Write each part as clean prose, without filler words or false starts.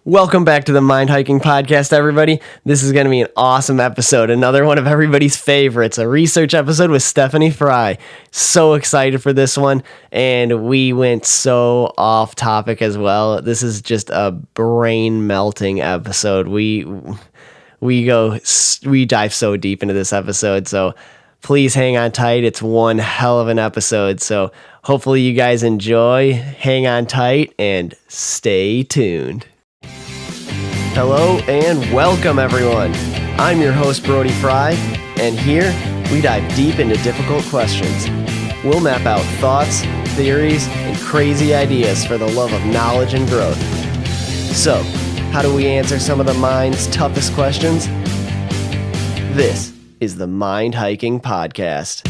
Welcome back to the Mind Hiking Podcast, everybody. This is going to be an awesome episode. Another one of everybody's favorites, a research episode with Stefie Frye. So excited for this one. And we went so off topic as well. This is just a brain melting episode. We dive so deep into this episode. So please hang on tight. It's one hell of an episode. So hopefully you guys enjoy. Hang on tight and stay tuned. Hello and welcome, everyone. I'm your host, Brody Frye, and here we dive deep into difficult questions. We'll map out thoughts, theories, and crazy ideas for the love of knowledge and growth. So, how do we answer some of the mind's toughest questions? This is the Mind Hiking Podcast.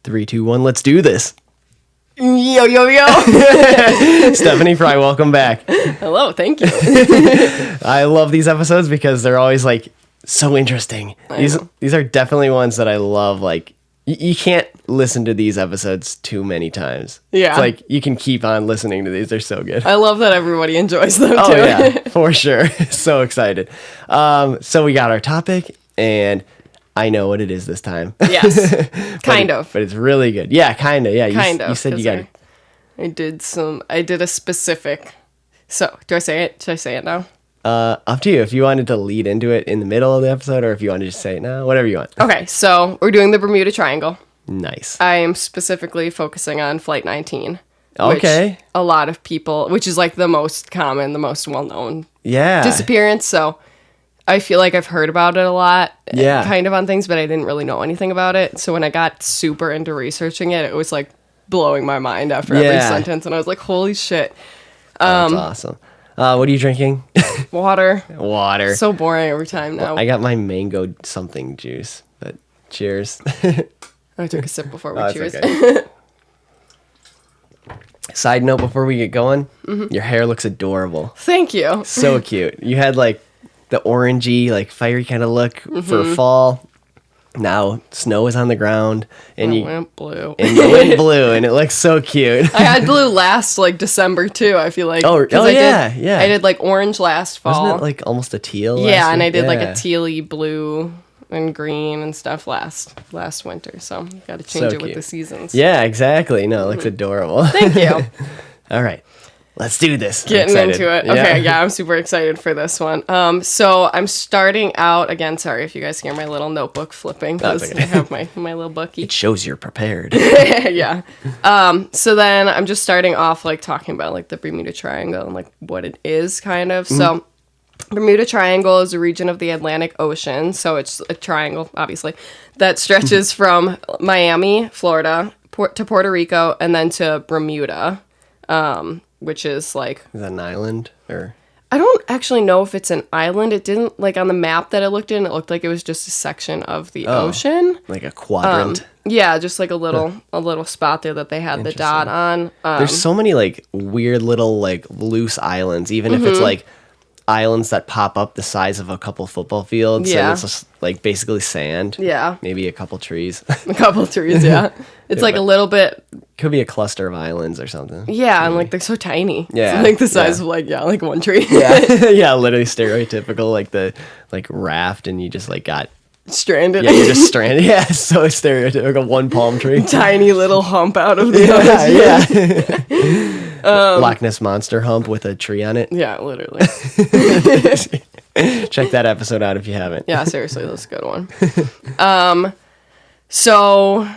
3, 2, 1, let's do this. Yo. Stefie Frye, welcome back. Hello, thank you. I love these episodes because they're always like so interesting. These are definitely ones that I love. Like you can't listen to these episodes too many times. Yeah. It's like you can keep on listening to these. They're so good. I love that everybody enjoys them too. Oh yeah, for sure. So excited. So we got our topic and I know what it is this time. Yes. Kind of. But it's really good. Yeah, kind of. Yeah, you said you got it. I did a specific. So, do I say it? Should I say it now? Up to you. If you wanted to lead into it in the middle of the episode or if you want to just say it now, whatever you want. Okay, so we're doing the Bermuda Triangle. Nice. I am specifically focusing on Flight 19. Okay. Which a lot of people, which is like the most common, the most well-known disappearance. So I feel like I've heard about it a lot, kind of on things, but I didn't really know anything about it. So when I got super into researching it, it was like blowing my mind after every sentence. And I was like, holy shit. That's awesome. What are you drinking? Water. Water. So boring every time now. I got my mango something juice, but cheers. I took a sip before we cheers. Okay. Side note before we get going, your hair looks adorable. Thank you. So cute. You had like the orangey, like fiery kind of look for fall. Now snow is on the ground and it went blue. And you went blue and it looks so cute. I had blue last like December too, I feel like. I did like orange last fall. Wasn't it like almost a teal? Yeah, and I did like a tealy blue and green and stuff last winter. So you got to change it with the seasons. Yeah, exactly. No, it looks adorable. Thank you. All right. Let's do this. Getting into it. Okay, yeah, I'm super excited for this one. So I'm starting out, again, sorry if you guys hear my little notebook flipping, because I have my little bookie. It shows you're prepared. Yeah. So then I'm just starting off, like, talking about, like, the Bermuda Triangle and, like, what it is, kind of. So Bermuda Triangle is a region of the Atlantic Ocean, so it's a triangle, obviously, that stretches from Miami, Florida, to Puerto Rico, and then to Bermuda. Which is like... Is that an island? Or I don't actually know if it's an island. It didn't, like on the map that I looked in, it looked like it was just a section of the ocean. Like a quadrant? Yeah, just like a little spot there that they had the dot on. There's so many like weird little like loose islands, even if it's like islands that pop up the size of a couple football fields. Yeah. And it's just like basically sand. Yeah. Maybe a couple trees. A couple trees, yeah. It's like a little bit... Could be a cluster of islands or something. Yeah, and like they're so tiny. Yeah. It's like the size of like one tree. Yeah. Yeah, literally stereotypical, like the like raft and you just like got... Stranded. Yeah, you're just stranded. Yeah, so stereotypical. One palm tree. Tiny little hump out of the ocean. Yeah. Loch Ness Monster hump with a tree on it. Yeah, literally. Check that episode out if you haven't. Yeah, seriously, that's a good one. So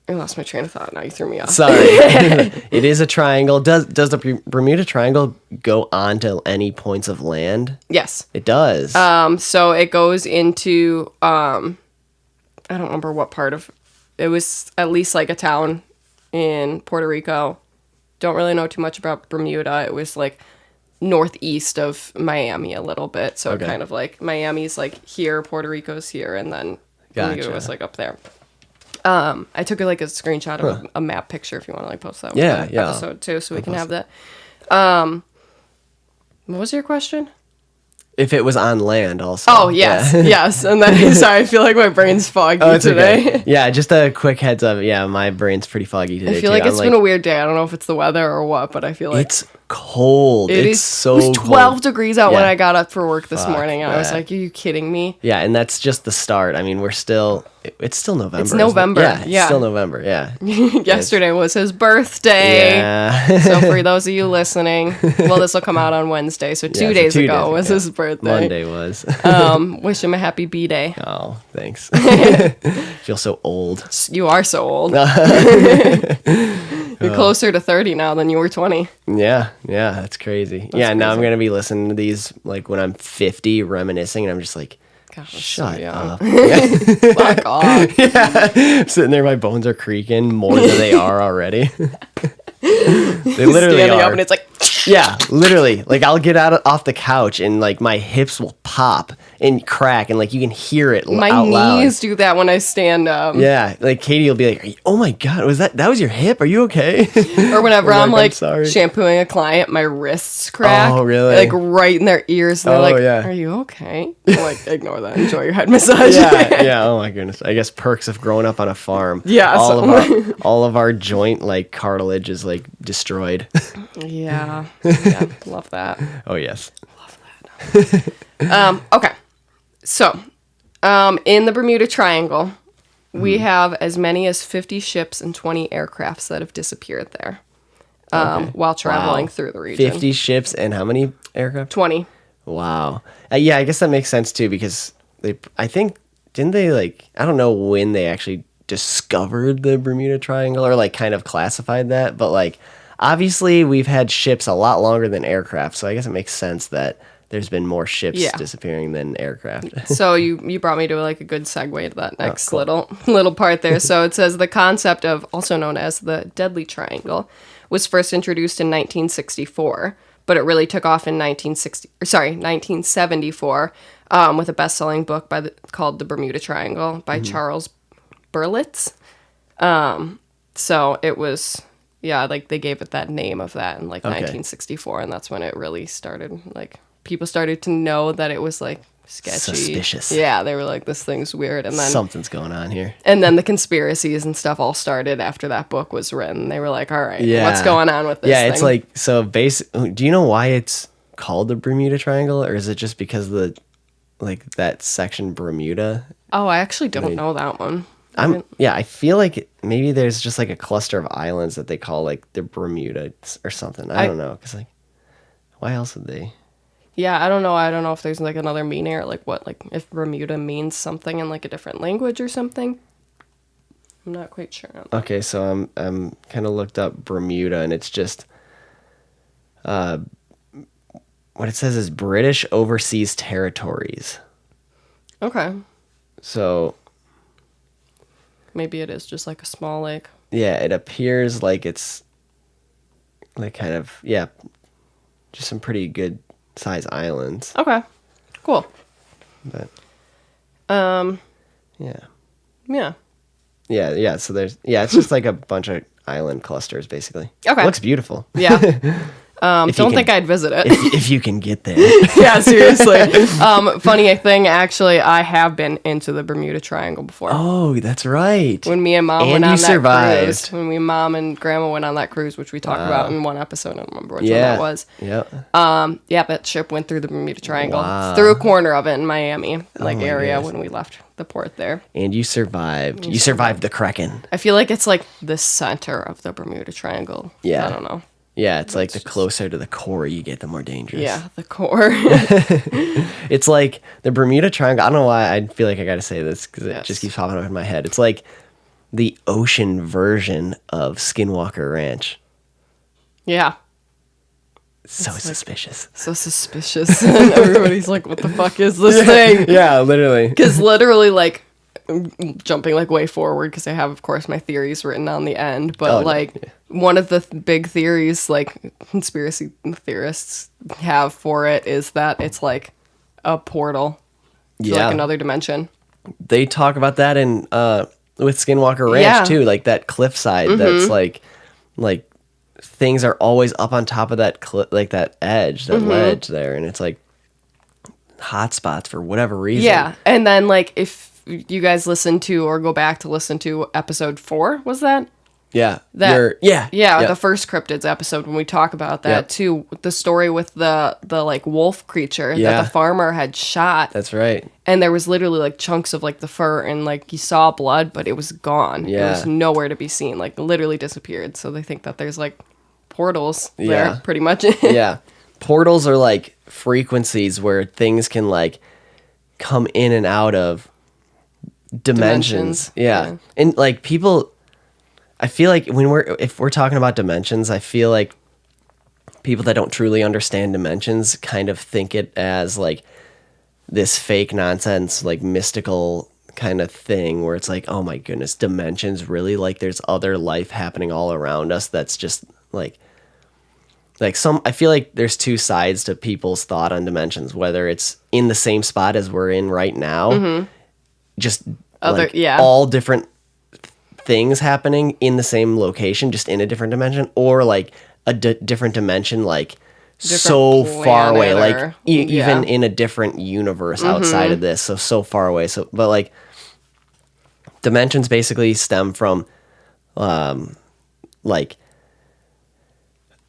I lost my train of thought. Now you threw me off. Sorry. It is a triangle. Does the Bermuda Triangle go on to any points of land? Yes. It does. So it goes into I don't remember what part of it was, at least like a town in Puerto Rico. Don't really know too much about Bermuda. It was like northeast of Miami a little bit. So kind of like Miami's like here, Puerto Rico's here, and then Bermuda was like up there. I took like a screenshot of a map picture if you want to like post that with the episode too, so we can have that. What was your question? If it was on land also. Oh, yes. Yeah. Yes. And then, sorry, I feel like my brain's foggy today. Okay. Yeah, just a quick heads up. Yeah, my brain's pretty foggy today. I feel like it's been a weird day. I don't know if it's the weather or what, but I feel like it's cold. It was 12 cold. Degrees out when I got up for work this morning. And I was like, are you kidding me? Yeah, and that's just the start. I mean, it's still November. It's November. Yeah, it's still November. Yeah. Yesterday was his birthday. Yeah. So for those of you listening, well, this will come out on Wednesday. So 2 days ago was his birthday. Monday was. Wish him a happy B-Day. Oh, thanks. Feel so old. You are so old. You're closer to 30 now than you were 20. Yeah, that's crazy. Now I'm going to be listening to these like when I'm 50 reminiscing and I'm just like, gosh, shut up. Fuck off. Yeah. Sitting there, my bones are creaking more than they are already. They literally standing are. up and it's like, yeah, literally. Like I'll get off the couch and like my hips will pop and crack and like you can hear it my out loud. knees do that when I stand up. Yeah, like Katie will be like, "Oh my god, that was your hip? Are you okay?" Or whenever I'm like sorry. shampooing a client, my wrists crack. Oh, really? Like right in their ears. And they're like, yeah. "Are you okay?" I'm like, ignore that. Enjoy your head massage. Yeah. Oh my goodness. I guess perks of growing up on a farm. Yeah. All of our joint like cartilage is like destroyed. Yeah. Love that. Oh yes. Love that. Okay. So, in the Bermuda Triangle, we have as many as 50 ships and 20 aircrafts that have disappeared there while traveling through the region. 50 ships and how many aircraft? 20. Wow. Yeah, I guess that makes sense too because didn't they like, I don't know when they actually discovered the Bermuda Triangle or like kind of classified that, but like obviously we've had ships a lot longer than aircraft, so I guess it makes sense that there's been more ships disappearing than aircraft. So you brought me to like a good segue to that next little part there. So it says the concept of, also known as the Deadly Triangle, was first introduced in 1964, but it really took off in 1974 with a best-selling book called The Bermuda Triangle by Charles Berlitz. So it was, like they gave it that name of that in like 1964, and that's when it really started, like people started to know that it was like sketchy. Suspicious. Yeah, they were like, this thing's weird. And then something's going on here. And then the conspiracies and stuff all started after that book was written. They were like, all right, what's going on with this thing? It's like, so do you know why it's called the Bermuda Triangle, or is it just because of the like that section Bermuda? Oh, I actually don't know that one. I feel like maybe there's just like a cluster of islands that they call like the Bermuda or something. I don't know, because like, why else would they? Yeah, I don't know. I don't know if there's like another meaning or like what, like if Bermuda means something in like a different language or something. I'm not quite sure. Okay, so I'm kind of looked up Bermuda, and it's just what it says is British Overseas Territories. Okay. So maybe it is just like a small lake. Yeah, it appears like it's like kind of just some pretty good size islands. Okay. Cool. But yeah. So there's it's just like a bunch of island clusters basically. Okay. It looks beautiful. Yeah. Don't think I'd visit it. if you can get there. Yeah, seriously. Funny thing, actually, I have been into the Bermuda Triangle before. Oh, that's right. When me and Mom went on that survived. cruise. When Mom and Grandma went on that cruise, which we talked about in one episode. I don't remember which one that was. Yeah. That ship went through the Bermuda Triangle. Through a corner of it in Miami, area when we left the port there. And you survived. You survived the Kraken. I feel like it's like the center of the Bermuda Triangle. Yeah. I don't know. Yeah, it's like the closer to the core you get, the more dangerous. Yeah, the core. It's like the Bermuda Triangle. I don't know why I feel like I got to say this because it just keeps popping up in my head. It's like the ocean version of Skinwalker Ranch. Yeah. So suspicious. So suspicious. And everybody's like, what the fuck is this thing? Yeah, literally. Because literally, like, jumping like way forward because I have, of course, my theories written on the end, but one of the big theories like conspiracy theorists have for it is that it's like a portal to like another dimension. They talk about that in with Skinwalker Ranch too, like that cliffside that's like things are always up on top of that like that edge, that ledge there, and it's like hotspots for whatever reason. Yeah. And then, like, if you guys listen to or go back to listen to episode 4, was that? Yeah. That, Yeah. the first cryptids episode when we talk about that Yep. too. The story with the like wolf creature Yeah. that the farmer had shot. That's right. And there was literally like chunks of like the fur and like you saw blood, but it was gone. Yeah. It was nowhere to be seen. Like literally disappeared. So they think that there's like portals Yeah. there pretty much. Yeah. Portals are like frequencies where things can like come in and out of dimensions. Yeah. And like people, I feel like if we're talking about dimensions, I feel like people that don't truly understand dimensions kind of think it as like this fake nonsense, like mystical kind of thing where it's like, oh my goodness, dimensions, really? Like there's other life happening all around us that's just like I feel like there's two sides to people's thought on dimensions, whether it's in the same spot as we're in right now, just all different things happening in the same location, just in a different dimension, or like a different dimension, like different so far away, like even in a different universe outside of this, so far away. So, but like dimensions basically stem from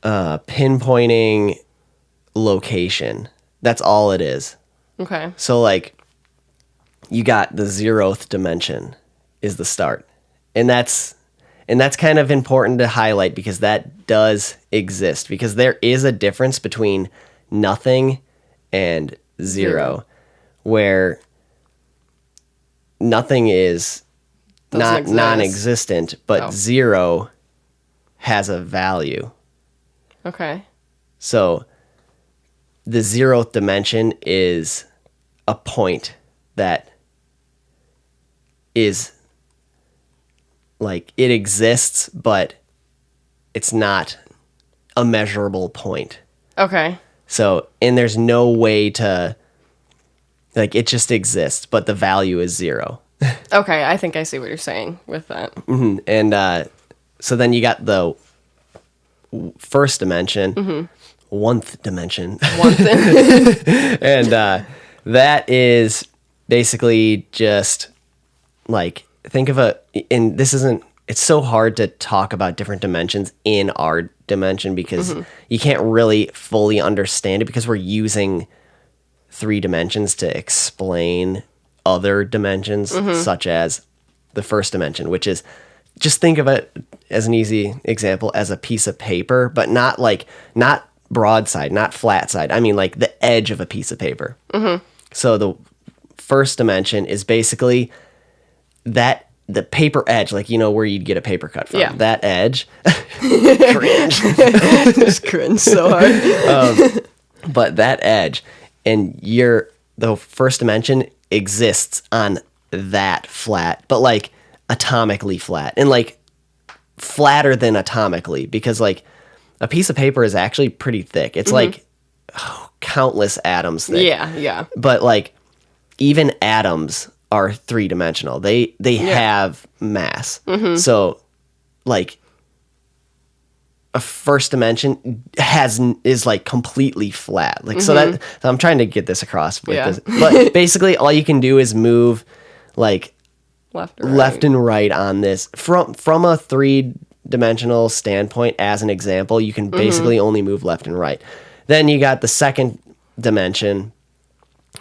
pinpointing location. That's all it is. Okay. So like you got the 0th dimension is the start. And that's kind of important to highlight because that does exist, because there is a difference between nothing and zero. Where nothing is non-existent, but 0 has a value. Okay. So the 0th dimension is a point that is like it exists, but it's not a measurable point. Okay. So, and there's no way to, like, it just exists, but the value is 0. Okay, I think I see what you're saying with that. Mm-hmm. And so then you got the first dimension, 1th dimension. And that is basically just like, think of it's so hard to talk about different dimensions in our dimension because you can't really fully understand it because we're using 3 dimensions to explain other dimensions, such as the first dimension, which is, just think of it as an easy example as a piece of paper, but not broadside, not flat side. I mean like the edge of a piece of paper. So the first dimension is basically the paper edge, like, you know, where you'd get a paper cut from. Yeah. That edge. Cringe. Just cringe so hard. But that edge, and the first dimension exists on that flat, but like atomically flat, and like flatter than atomically, because like a piece of paper is actually pretty thick. It's like countless atoms thick. Yeah. But like even atoms are 3-dimensional. They have mass. So like a first dimension is like completely flat. Like so I'm trying to get this across with this. But basically all you can do is move like left and right on this from a 3-dimensional standpoint. As an example, you can basically only move left and right. Then you got the second dimension,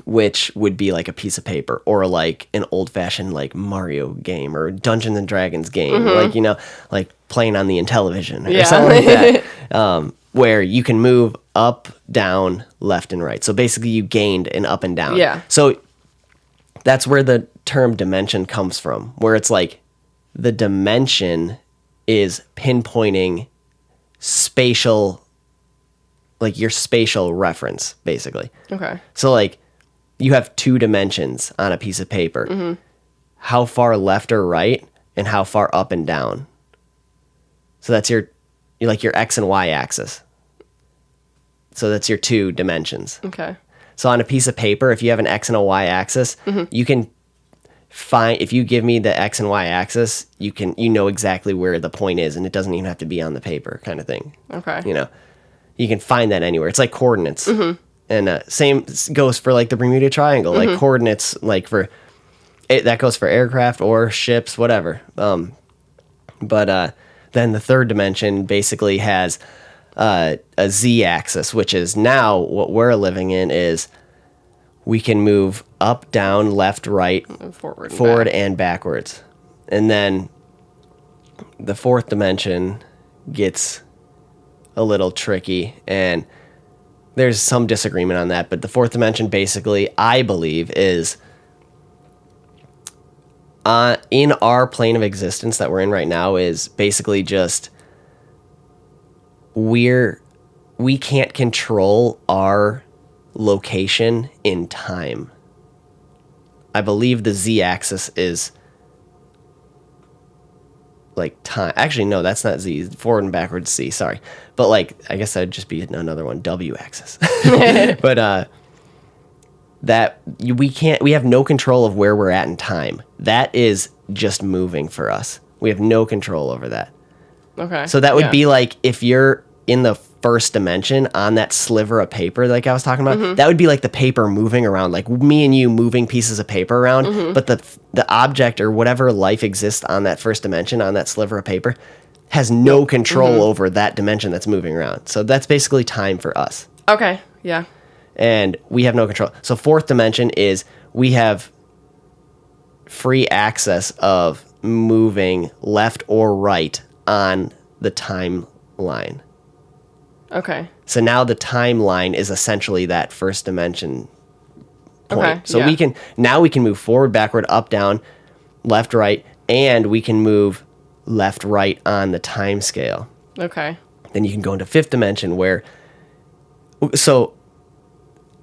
which would be like a piece of paper or like an old-fashioned like Mario game or Dungeons and Dragons game, like, you know, like playing on the Intellivision or something like that, where you can move up, down, left, and right. So basically you gained an up and down. Yeah. So that's where the term dimension comes from, where it's like the dimension is pinpointing spatial, like your spatial reference, basically. Okay. So like you have 2 dimensions on a piece of paper. How far left or right and how far up and down. So that's your X and Y axis. So that's your 2 dimensions. Okay. So on a piece of paper, if you have an X and a Y axis, you can find, if you give me the X and Y axis, you know exactly where the point is, and it doesn't even have to be on the paper, kind of thing. Okay. You know, you can find that anywhere. It's like coordinates. And same goes for like the Bermuda Triangle, like coordinates, like for that goes for aircraft or ships, whatever. But then the third dimension basically has a z-axis, which is now what we're living in is we can move up, down, left, right, forward and backwards. And then the fourth dimension gets a little tricky, and there's some disagreement on that, but the fourth dimension basically, I believe, is in our plane of existence that we're in right now is basically just we can't control our location in time. I believe the z-axis is like time. Actually, no, that's not z. Forward and backwards z. Sorry, but like I guess that'd just be another one. W-axis. But we have no control of where we're at in time. That is just moving for us. We have no control over that. Okay. So that would be like if you're in the first dimension on that sliver of paper like I was talking about, that would be like the paper moving around, like me and you moving pieces of paper around, but the object or whatever life exists on that first dimension, on that sliver of paper, has no control over that dimension that's moving around. So that's basically time for us. Okay, yeah. And we have no control. So fourth dimension is we have free access of moving left or right on the timeline. Okay. So now the timeline is essentially that first dimension point. Okay, So we can move forward, backward, up, down, left, right, and we can move left, right on the time scale. Okay. Then you can go into fifth dimension where, so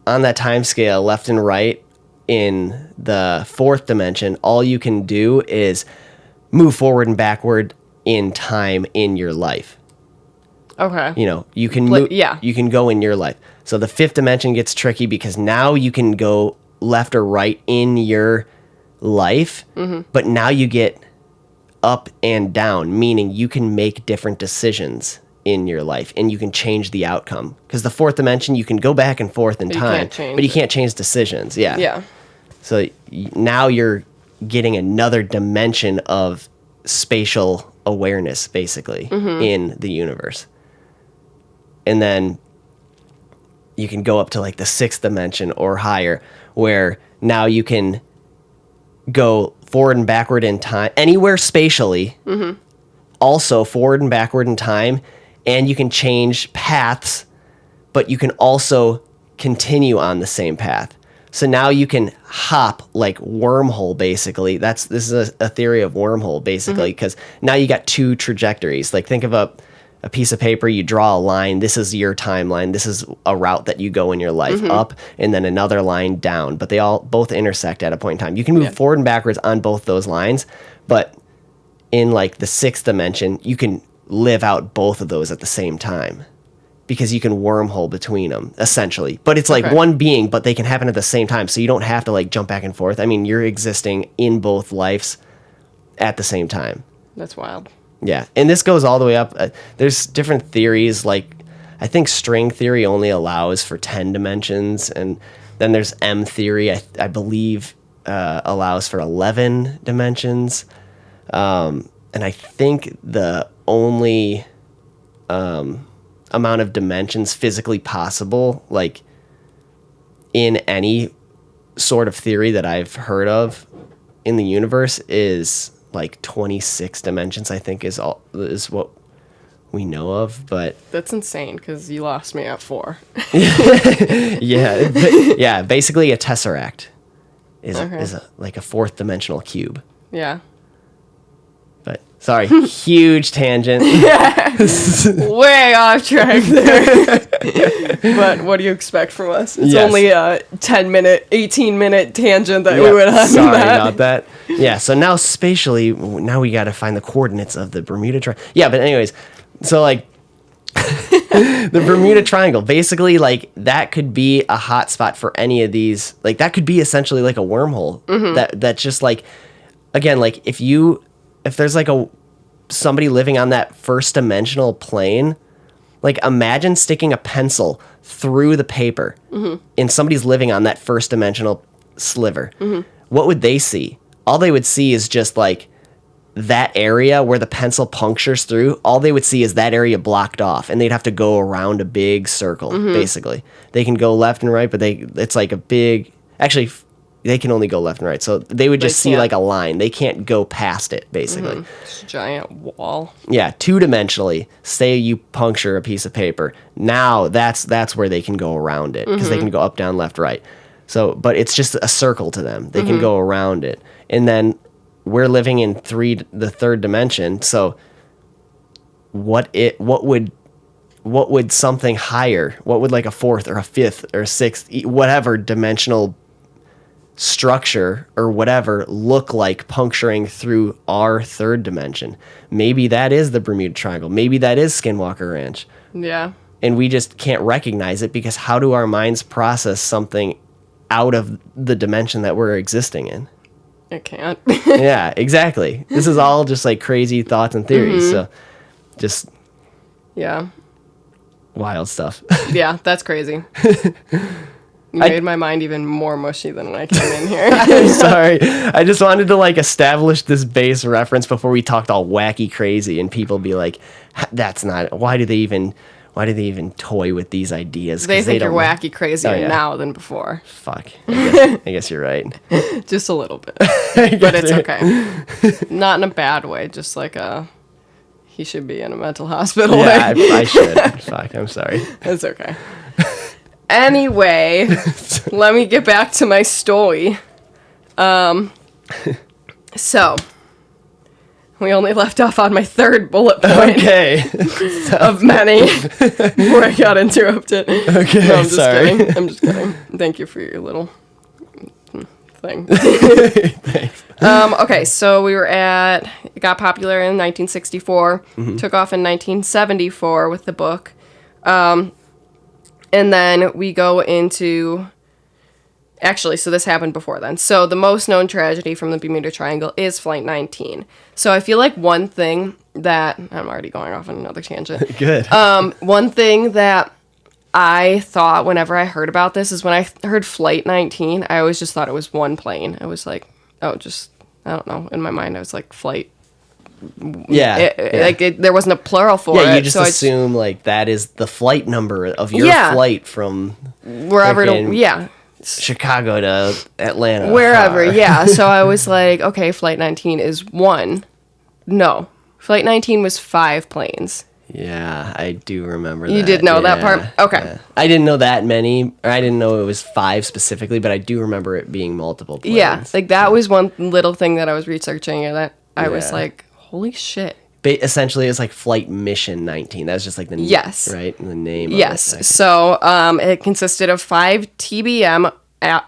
on that time scale, left and right in the fourth dimension, all you can do is move forward and backward in time in your life. Okay. You know, you can move, you can go in your life. So the fifth dimension gets tricky because now you can go left or right in your life, but now you get up and down, meaning you can make different decisions in your life and you can change the outcome. Because the fourth dimension, you can go back and forth in time, but you can't change decisions. Yeah. Yeah. So now you're getting another dimension of spatial awareness, basically, in the universe. And then you can go up to like the sixth dimension or higher, where now you can go forward and backward in time, anywhere spatially, also forward and backward in time, and you can change paths, but you can also continue on the same path. So now you can hop like wormhole, basically. This is a theory of wormhole, basically, because now you got two trajectories. Like think of a piece of paper, you draw a line. This is your timeline. This is a route that you go in your life, up, and then another line down. But they both intersect at a point in time. You can move forward and backwards on both those lines, but in like the sixth dimension, you can live out both of those at the same time because you can wormhole between them, essentially. But it's like one being, but they can happen at the same time, so you don't have to like jump back and forth. I mean, you're existing in both lives at the same time. That's wild. Yeah, and this goes all the way up. There's different theories, like I think string theory only allows for 10 dimensions, and then there's M theory, I believe, allows for 11 dimensions. And I think the only amount of dimensions physically possible, like in any sort of theory that I've heard of in the universe, is like 26 dimensions, I think is what we know of. But that's insane because you lost me at 4. yeah, basically a tesseract is like a fourth dimensional cube. Yeah. But sorry, huge tangent. Way off track there. But what do you expect from us? It's only a 10-minute, 18-minute tangent that we would have. Sorry about that. Yeah, so now spatially, now we got to find the coordinates of the Bermuda Triangle. Yeah, but anyways, so like the Bermuda Triangle, basically like that could be a hot spot for any of these. Like that could be essentially like a wormhole. That's just like, again, like if there's like somebody living on that first dimensional plane, Like, imagine sticking a pencil through the paper and somebody's living on that first dimensional sliver. What would they see? All they would see is just like that area where the pencil punctures through. All they would see is that area blocked off, and they'd have to go around a big circle, basically. They can go left and right, but it's like a big... Actually, they can only go left and right, so they would just see like a line. They can't go past it, basically. It's a giant wall. Yeah, two-dimensionally, say you puncture a piece of paper. Now that's where they can go around it, because they can go up, down, left, right. So, but it's just a circle to them. They can go around it. And then we're living in the third dimension, so what would something higher, what would like a fourth or a fifth or a sixth, whatever dimensional structure or whatever look like puncturing through our third dimension? Maybe that is the Bermuda Triangle. Maybe that is Skinwalker Ranch. Yeah. And we just can't recognize it, because how do our minds process something out of the dimension that we're existing in? It can't. Yeah, exactly. This is all just like crazy thoughts and theories. So just Yeah. wild stuff. Yeah, that's crazy. You made my mind even more mushy than when I came in here. I'm sorry. I just wanted to like establish this base reference before we talked all wacky crazy, and people be like, that's not, why do they even toy with these ideas? They think you're don't wacky crazier now than before. Fuck. I guess you're right. Just a little bit. But it's okay. Not in a bad way, just like he should be in a mental hospital way. Yeah, I should. Fuck, I'm sorry. It's okay. Anyway, let me get back to my story. So, we only left off on my third bullet point. Okay. Of many before I got interrupted. Okay, No, I'm just sorry. kidding. I'm just kidding. Thank you for your little thing. Thanks. Okay, so it got popular in 1964, took off in 1974 with the book. And then we go into... Actually, so this happened before then. So the most known tragedy from the Bermuda Triangle is Flight 19. So I feel like one thing that... I'm already going off on another tangent. Good. One thing that I thought whenever I heard about this is when I heard Flight 19, I always just thought it was one plane. I was like, I don't know. In my mind, I was like, flight. Yeah. Like, there wasn't a plural for it. Yeah, you just assume, like, that is the flight number of your flight from... Wherever Chicago to Atlanta. Wherever, yeah. So I was like, okay, Flight 19 is one. No. Flight 19 was 5 planes. Yeah, I do remember that. You did know that part? Okay. Yeah. I didn't know that many, or I didn't know it was 5 specifically, but I do remember it being multiple planes. Yeah, like that was one little thing that I was researching, and that I was like, holy shit. Essentially, it's like Flight Mission 19. That's just like the name, right? The name. Yes. Of it. So it consisted of 5 TBM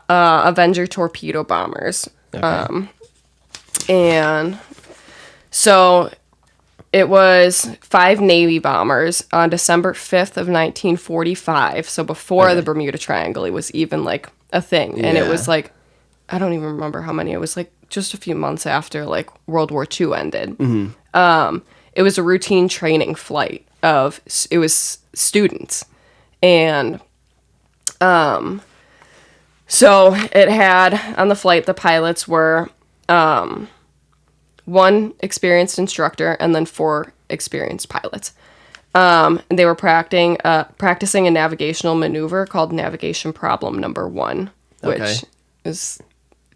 Avenger torpedo bombers. Okay. And so it was 5 Navy bombers on December 5th of 1945. So before the Bermuda Triangle, it was even like a thing. And it was like, I don't even remember how many. It was like just a few months after like World War II ended. It was a routine training flight it was students. And so it had on the flight, the pilots were 1 experienced instructor and then 4 experienced pilots. And they were practicing a navigational maneuver called navigation problem number 1, which is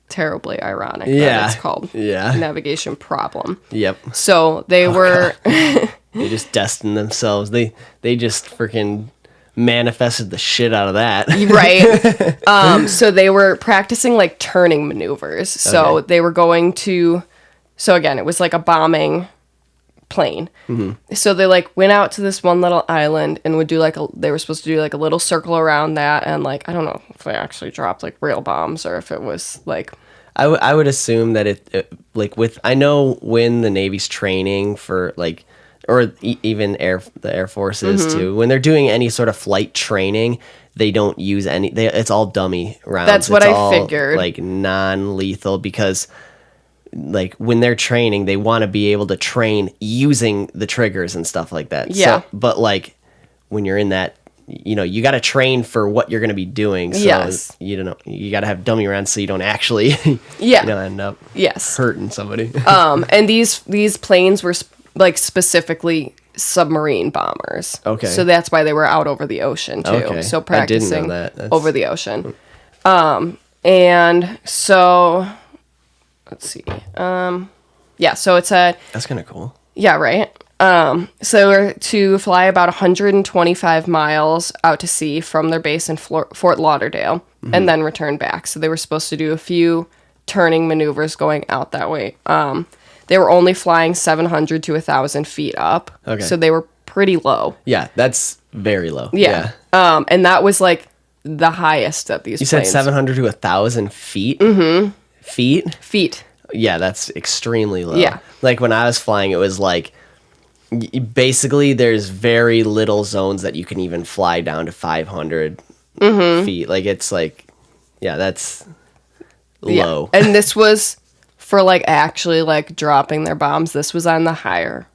terribly ironic that it's called navigation problem. Yep. So they were... They just destined themselves. They just freaking manifested the shit out of that. Right. So they were practicing like turning maneuvers. So they were going to... So again, it was like a bombing plane. So they like went out to this one little island and would do like they were supposed to do like a little circle around that, and like I don't know if they actually dropped like real bombs or if it was like I would assume that it like with I know when the Navy's training for like or even the Air Forces too, when they're doing any sort of flight training, they don't use it's all dummy rounds. That's what I figured. Like non-lethal, because like when they're training, they want to be able to train using the triggers and stuff like that. Yeah. So, but like when you're in that, you got to train for what you're going to be doing. So Yes. you got to have dummy rounds so you don't actually, Yeah. end up Yes. hurting somebody. And these planes were like specifically submarine bombers. Okay. So that's why they were out over the ocean too. Okay. So I didn't know practicing that. That's- over the ocean. And so let's see. Yeah, so it said, That's kind of cool. yeah, right. So we're to fly about 125 miles out to sea from their base in Fort Lauderdale and then return back. So they were supposed to do a few turning maneuvers going out that way. They were only flying 700 to 1,000 feet up. Okay. So they were pretty low. Yeah, that's very low. Yeah. And that was like the highest that these You said planes. 700 to 1,000 feet? Mm-hmm. Feet? Yeah, that's extremely low. Yeah. Like when I was flying, it was like, basically there's very little zones that you can even fly down to 500 feet. Like it's like, yeah, that's low. Yeah. And this was for like actually like dropping their bombs. This was on the higher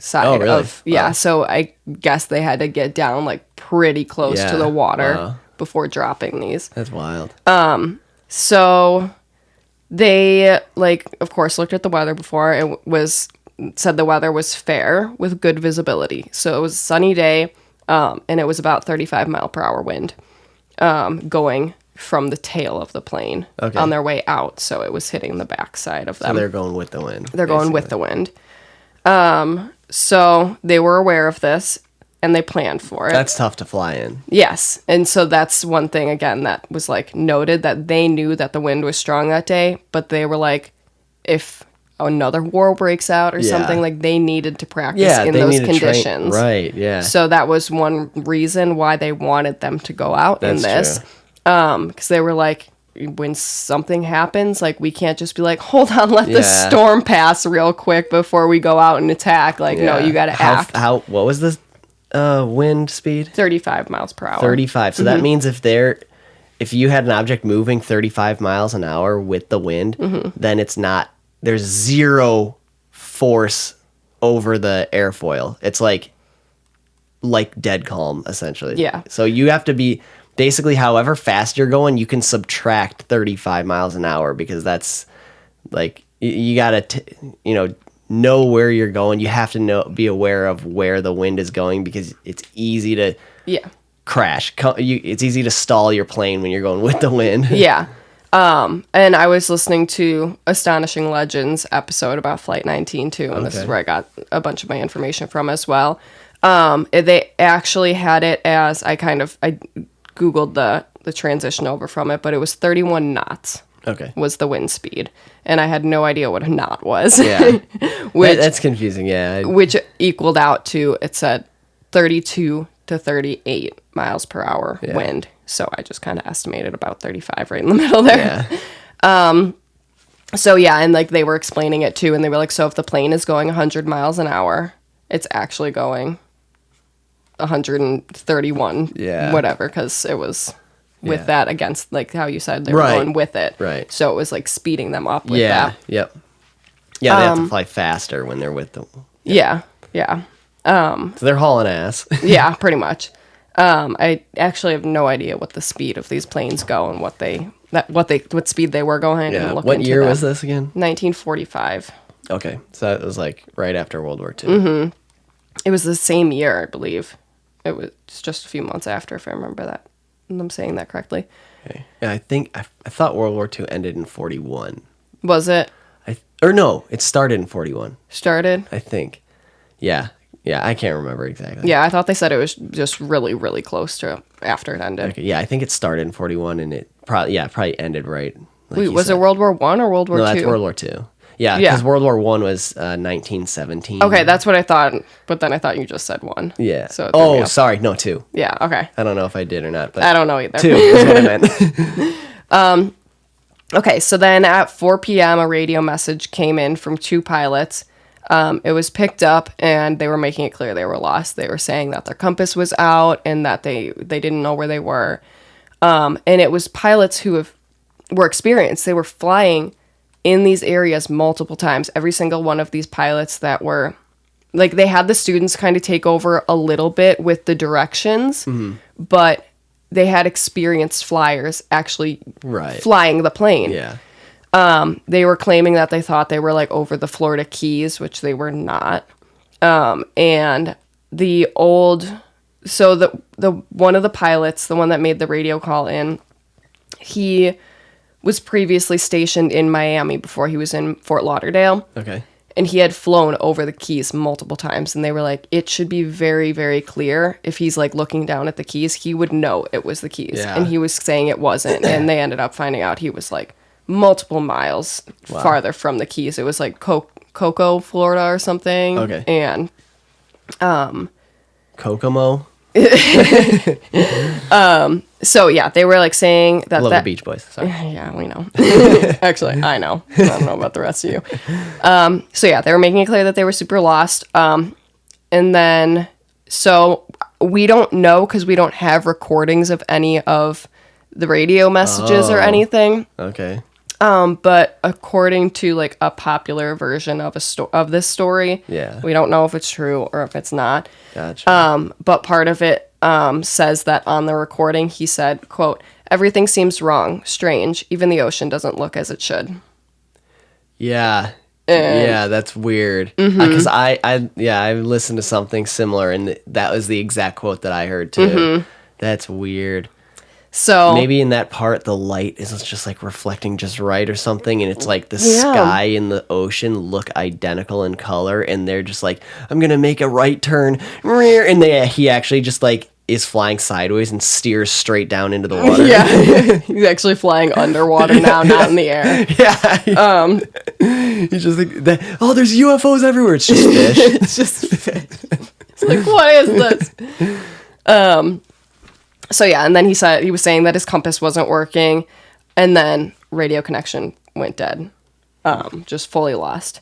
side Oh, really? of, yeah. Wow. So I guess they had to get down like pretty close Yeah. to the water Wow. before dropping these. That's wild. So they like, of course, looked at the weather before. It said the weather was fair with good visibility. So it was a sunny day, and it was about 35 mile per hour wind going from the tail of the plane on their way out. So it was hitting the backside of them. So they're going with the wind. They're going with the wind. So they were aware of this and they planned for it. That's tough to fly in. Yes. And so that's one thing, again, that was like noted, that they knew that the wind was strong that day, but they were like, if another war breaks out or something, like they needed to practice in they those need to train- conditions. Right, yeah. So that was one reason why they wanted them to go out in That's this. true. Because they were like, when something happens, like we can't just be like, hold on, let the Yeah. storm pass real quick before we go out and attack. Like, no, Yeah. you got to act. What was the wind speed? 35 miles per hour. 35. So that means if you had an object moving 35 miles an hour with the wind, then there's zero force over the airfoil. It's like dead calm, essentially. Yeah. So you have to be, basically, however fast you're going, you can subtract 35 miles an hour, because that's like, you gotta, know where you're going. You have to be aware of where the wind is going, because it's easy to crash. It's easy to stall your plane when you're going with the wind. Yeah. And I was listening to Astonishing Legends episode about Flight 19 too, and this is where I got a bunch of my information from as well. They actually had it as, I Googled the transition over from it, but it was 31 knots. Okay. Was the wind speed, and I had no idea what a knot was. Yeah. which That's confusing, yeah. which equaled out to, it said 32 to 38 miles per hour wind. So I just kind of estimated about 35 right in the middle there. Yeah. So yeah, and like they were explaining it too, and they were like, so if the plane is going 100 miles an hour, it's actually going 131, whatever, because it was with that against, like how you said, they were going with it. Right. So it was like speeding them up with that. Yep. Yeah, they have to fly faster when they're with them. Yeah. So they're hauling ass. Yeah, pretty much. I actually have no idea what the speed of these planes go and what speed they were going. Yeah. And What year was this again? 1945. Okay, so it was like right after World War II. Mm-hmm. It was the same year, I believe. It was just a few months after, if I remember that. I'm saying that correctly. Okay. Yeah, I thought World War II ended in 41. Was it No, it started in 41. started? I think. Yeah, I can't remember exactly. Yeah, I thought they said it was just really, really close to after it ended. Okay, yeah, I think it started in 41, and it probably ended right. Like Wait, you was said. it World War I or World War II? No, that's World War II. Yeah, Yeah. because World War I was 1917. Okay, that's what I thought, but then I thought you just said one. Yeah. So it threw me off. Sorry, no, 2. Yeah, okay. I don't know if I did or not, but I don't know either. 2 is what I meant. Okay, so then at 4 p.m., a radio message came in from 2 pilots. It was picked up, and they were making it clear they were lost. They were saying that their compass was out and that they didn't know where they were. And it was pilots who were experienced. They were flying in these areas multiple times. Every single one of these pilots that were like they had the students kind of take over a little bit with the directions, but they had experienced flyers actually flying the plane. Yeah. They were claiming that they thought they were like over the Florida Keys, which they were not. And the one of the pilots, the one that made the radio call in, he was previously stationed in Miami before he was in Fort Lauderdale. Okay. And he had flown over the Keys multiple times, and they were like, it should be very, very clear. If he's like looking down at the Keys, he would know it was the Keys. Yeah. And he was saying it wasn't. And they ended up finding out he was like multiple miles farther from the Keys. It was like Cocoa, Florida or something. Okay. And Kokomo. So yeah, they were like saying that Love the Beach Boys. Sorry. Yeah, we know. Actually, I know. I don't know about the rest of you. So yeah, they were making it clear that they were super lost. And then, so we don't know because we don't have recordings of any of the radio messages or anything. Okay. But according to like a popular version of of this story, we don't know if it's true or if it's not. Gotcha. But part of it says that on the recording, he said, quote, "Everything seems wrong, strange. Even the ocean doesn't look as it should." Yeah. Yeah, that's weird. Because I listened to something similar, and that was the exact quote that I heard too. That's weird. So maybe in that part, the light is just like reflecting just right or something, and it's like the sky and the ocean look identical in color, and they're just like, I'm gonna make a right turn, and he actually just like is flying sideways and steers straight down into the water. Yeah, he's actually flying underwater now, not in the air. Yeah. He's just like, there's UFOs everywhere. It's just fish. It's just fish. It's like, what is this? So yeah, and then he was saying that his compass wasn't working, and then radio connection went dead, just fully lost.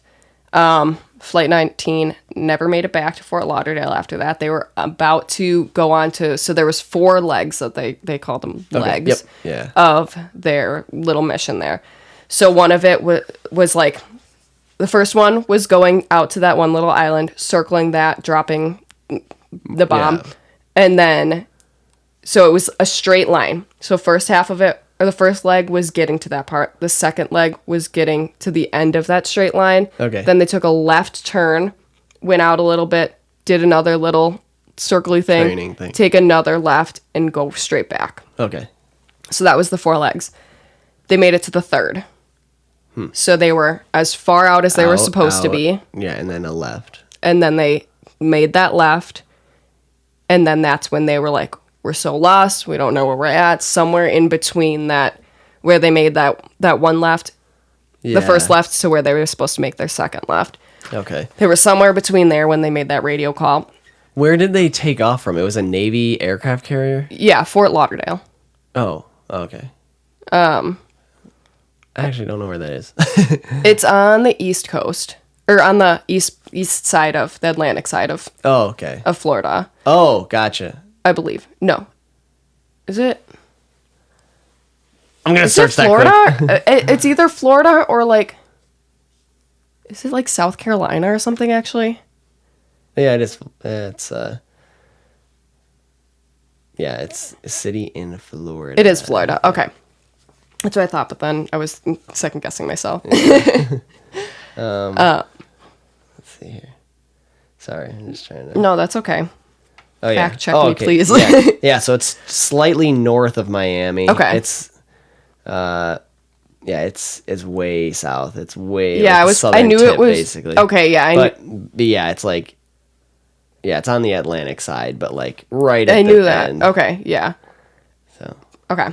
Flight 19 never made it back to Fort Lauderdale after that. They were about to go on to, so there was 4 legs that they called them legs of their little mission there. So one of it was like, the first one was going out to that one little island, circling that, dropping the bomb, and then. So it was a straight line. So first half of it, or the first leg was getting to that part. The second leg was getting to the end of that straight line. Okay. Then they took a left turn, went out a little bit, did another little circly thing, take another left, and go straight back. Okay. So that was the 4 legs. They made it to the third. So they were as far out as they were supposed to be. Yeah, and then a left. And then they made that left. And then that's when they were like, we're so lost, we don't know where we're at. Somewhere in between that, where they made that one left, the first left, to where they were supposed to make their second left. Okay. They were somewhere between there when they made that radio call. Where did they take off from? It was a Navy aircraft carrier? Yeah, Fort Lauderdale. Oh, okay. I actually don't know where that is. It's on the East Coast, or on the east side of the Atlantic side of of Florida. Oh, gotcha. I believe. No. Is it? I'm going to search that Florida? It's either Florida or like, is it like South Carolina or something actually? Yeah, it is. It's a city in Florida. It is Florida. Okay. That's what I thought, but then I was second guessing myself. Let's see here. Sorry, I'm just trying to. No, that's okay. Oh, yeah. Fact check me, please. Yeah, so it's slightly north of Miami. Okay. It's it's way south. It's way I knew it was basically. Okay, yeah, but yeah, it's like it's on the Atlantic side, but like right at I the knew that. end. Okay, yeah. So. Okay.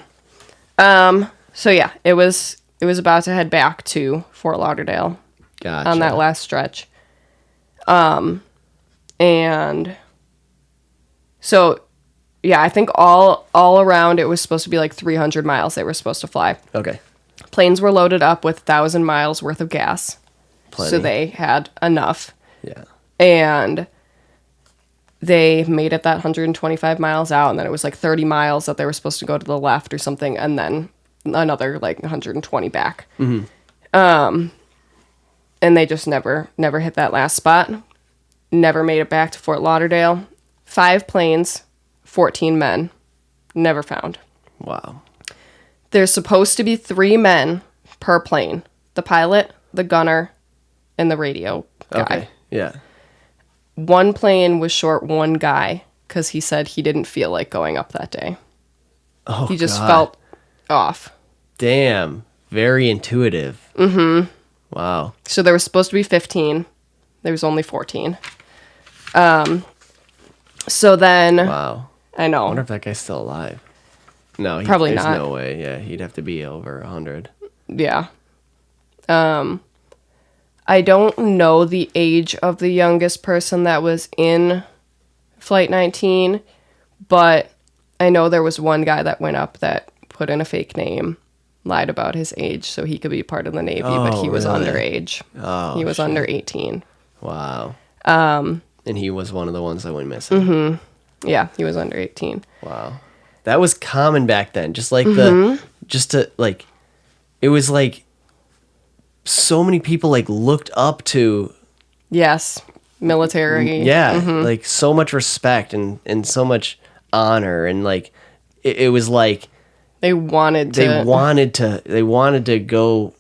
So yeah, it was about to head back to Fort Lauderdale. Gotcha. On that last stretch. And so, yeah, I think all around it was supposed to be like 300 miles they were supposed to fly. Okay. Planes were loaded up with 1,000 miles worth of gas. Plenty. So they had enough. Yeah. And they made it that 125 miles out, and then it was like 30 miles that they were supposed to go to the left or something, and then another like 120 back. Mm-hmm. And they just never hit that last spot. never made it back to Fort Lauderdale. 5 planes, 14 men, never found. Wow. There's supposed to be 3 men per plane. The pilot, the gunner, and the radio guy. Okay. Yeah. One plane was short one guy because he said he didn't feel like going up that day. Oh, He just God. felt off. Damn. Very intuitive. Mm-hmm. Wow. So there was supposed to be 15. There was only 14. So then... Wow. I know. I wonder if that guy's still alive. No, Probably there's not. no way. Yeah, he'd have to be over 100. Yeah. I don't know the age of the youngest person that was in Flight 19, but I know there was one guy that went up that put in a fake name, lied about his age so he could be part of the Navy, but he was really? underage. Oh, he was shit. under 18. Wow. And he was one of the ones that went missing. Mm-hmm. Yeah, he was under 18. Wow. That was common back then. Just like it was like so many people like looked up to. Yes. Military. Yeah. Like so much respect and so much honor. And like, it was like, They wanted to go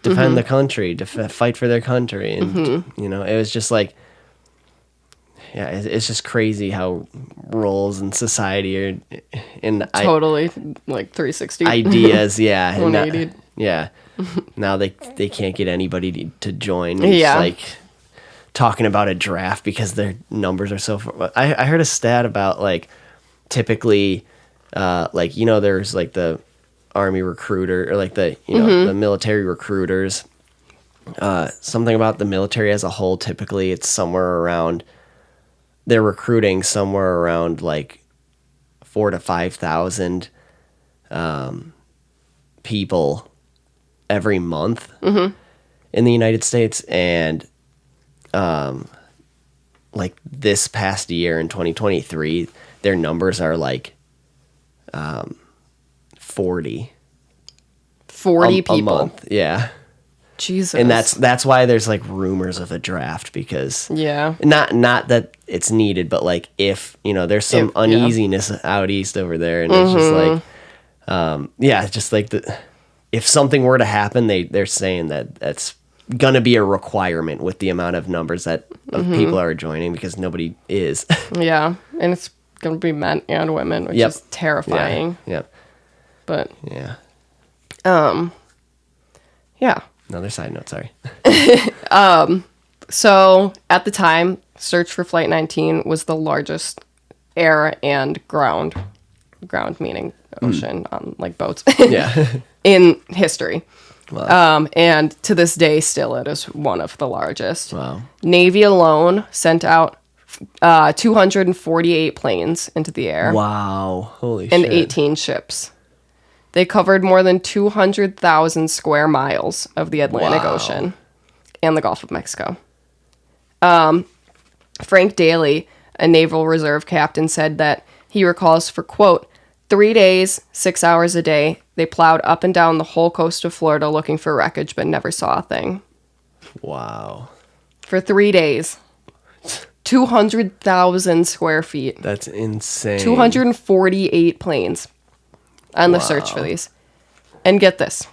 defend the country, to fight for their country. And, it was just like, yeah, it's just crazy how roles in society are in totally like 360 ideas. Yeah. 180. Yeah. Now they can't get anybody to join. It's Yeah. like talking about a draft because their numbers are so far. I heard a stat about like typically there's like the army recruiter or like the the military recruiters, something about the military as a whole. Typically it's they're recruiting somewhere around like 4,000 to 5,000 people every month in the United States. And like this past year in 2023, their numbers are like 40 people a month. Yeah. Jesus. And that's why there's like rumors of a draft, because not that it's needed, but like if there's some uneasiness out east over there, and it's just like just like if something were to happen, they're saying that's gonna be a requirement with the amount of numbers of people are joining, because nobody is. Yeah, and it's gonna be men and women, which is terrifying. Yeah. But yeah. Yeah. Another side note, sorry. So at the time, search for Flight 19 was the largest air and ground meaning ocean on like boats Yeah. in history. Wow. And to this day, still it is one of the largest. Wow. Navy alone sent out 248 planes into the air. Wow. Holy and shit. 18 ships. They covered more than 200,000 square miles of the Atlantic Ocean and the Gulf of Mexico. Frank Daly, a Naval Reserve captain, said that he recalls for, quote, 3 days, 6 hours a day, they plowed up and down the whole coast of Florida looking for wreckage, but never saw a thing. Wow. For 3 days. 200,000 square feet. That's insane. 248 planes on the search for these. And get this.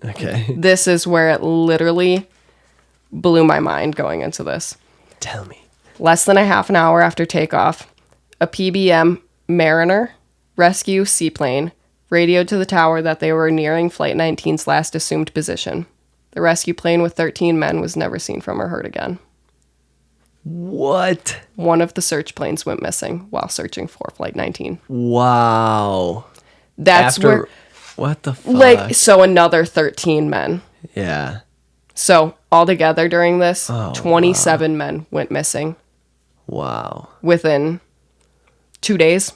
Okay. This is where it literally blew my mind going into this. Tell me. Less than a half an hour after takeoff, a PBM Mariner rescue seaplane radioed to the tower that they were nearing Flight 19's last assumed position. The rescue plane with 13 men was never seen from or heard again. What? One of the search planes went missing while searching for Flight 19. Wow. That's where... What the fuck? Like, so another 13 men. Yeah. So, altogether during this, 27 men went missing. Wow. Within 2 days.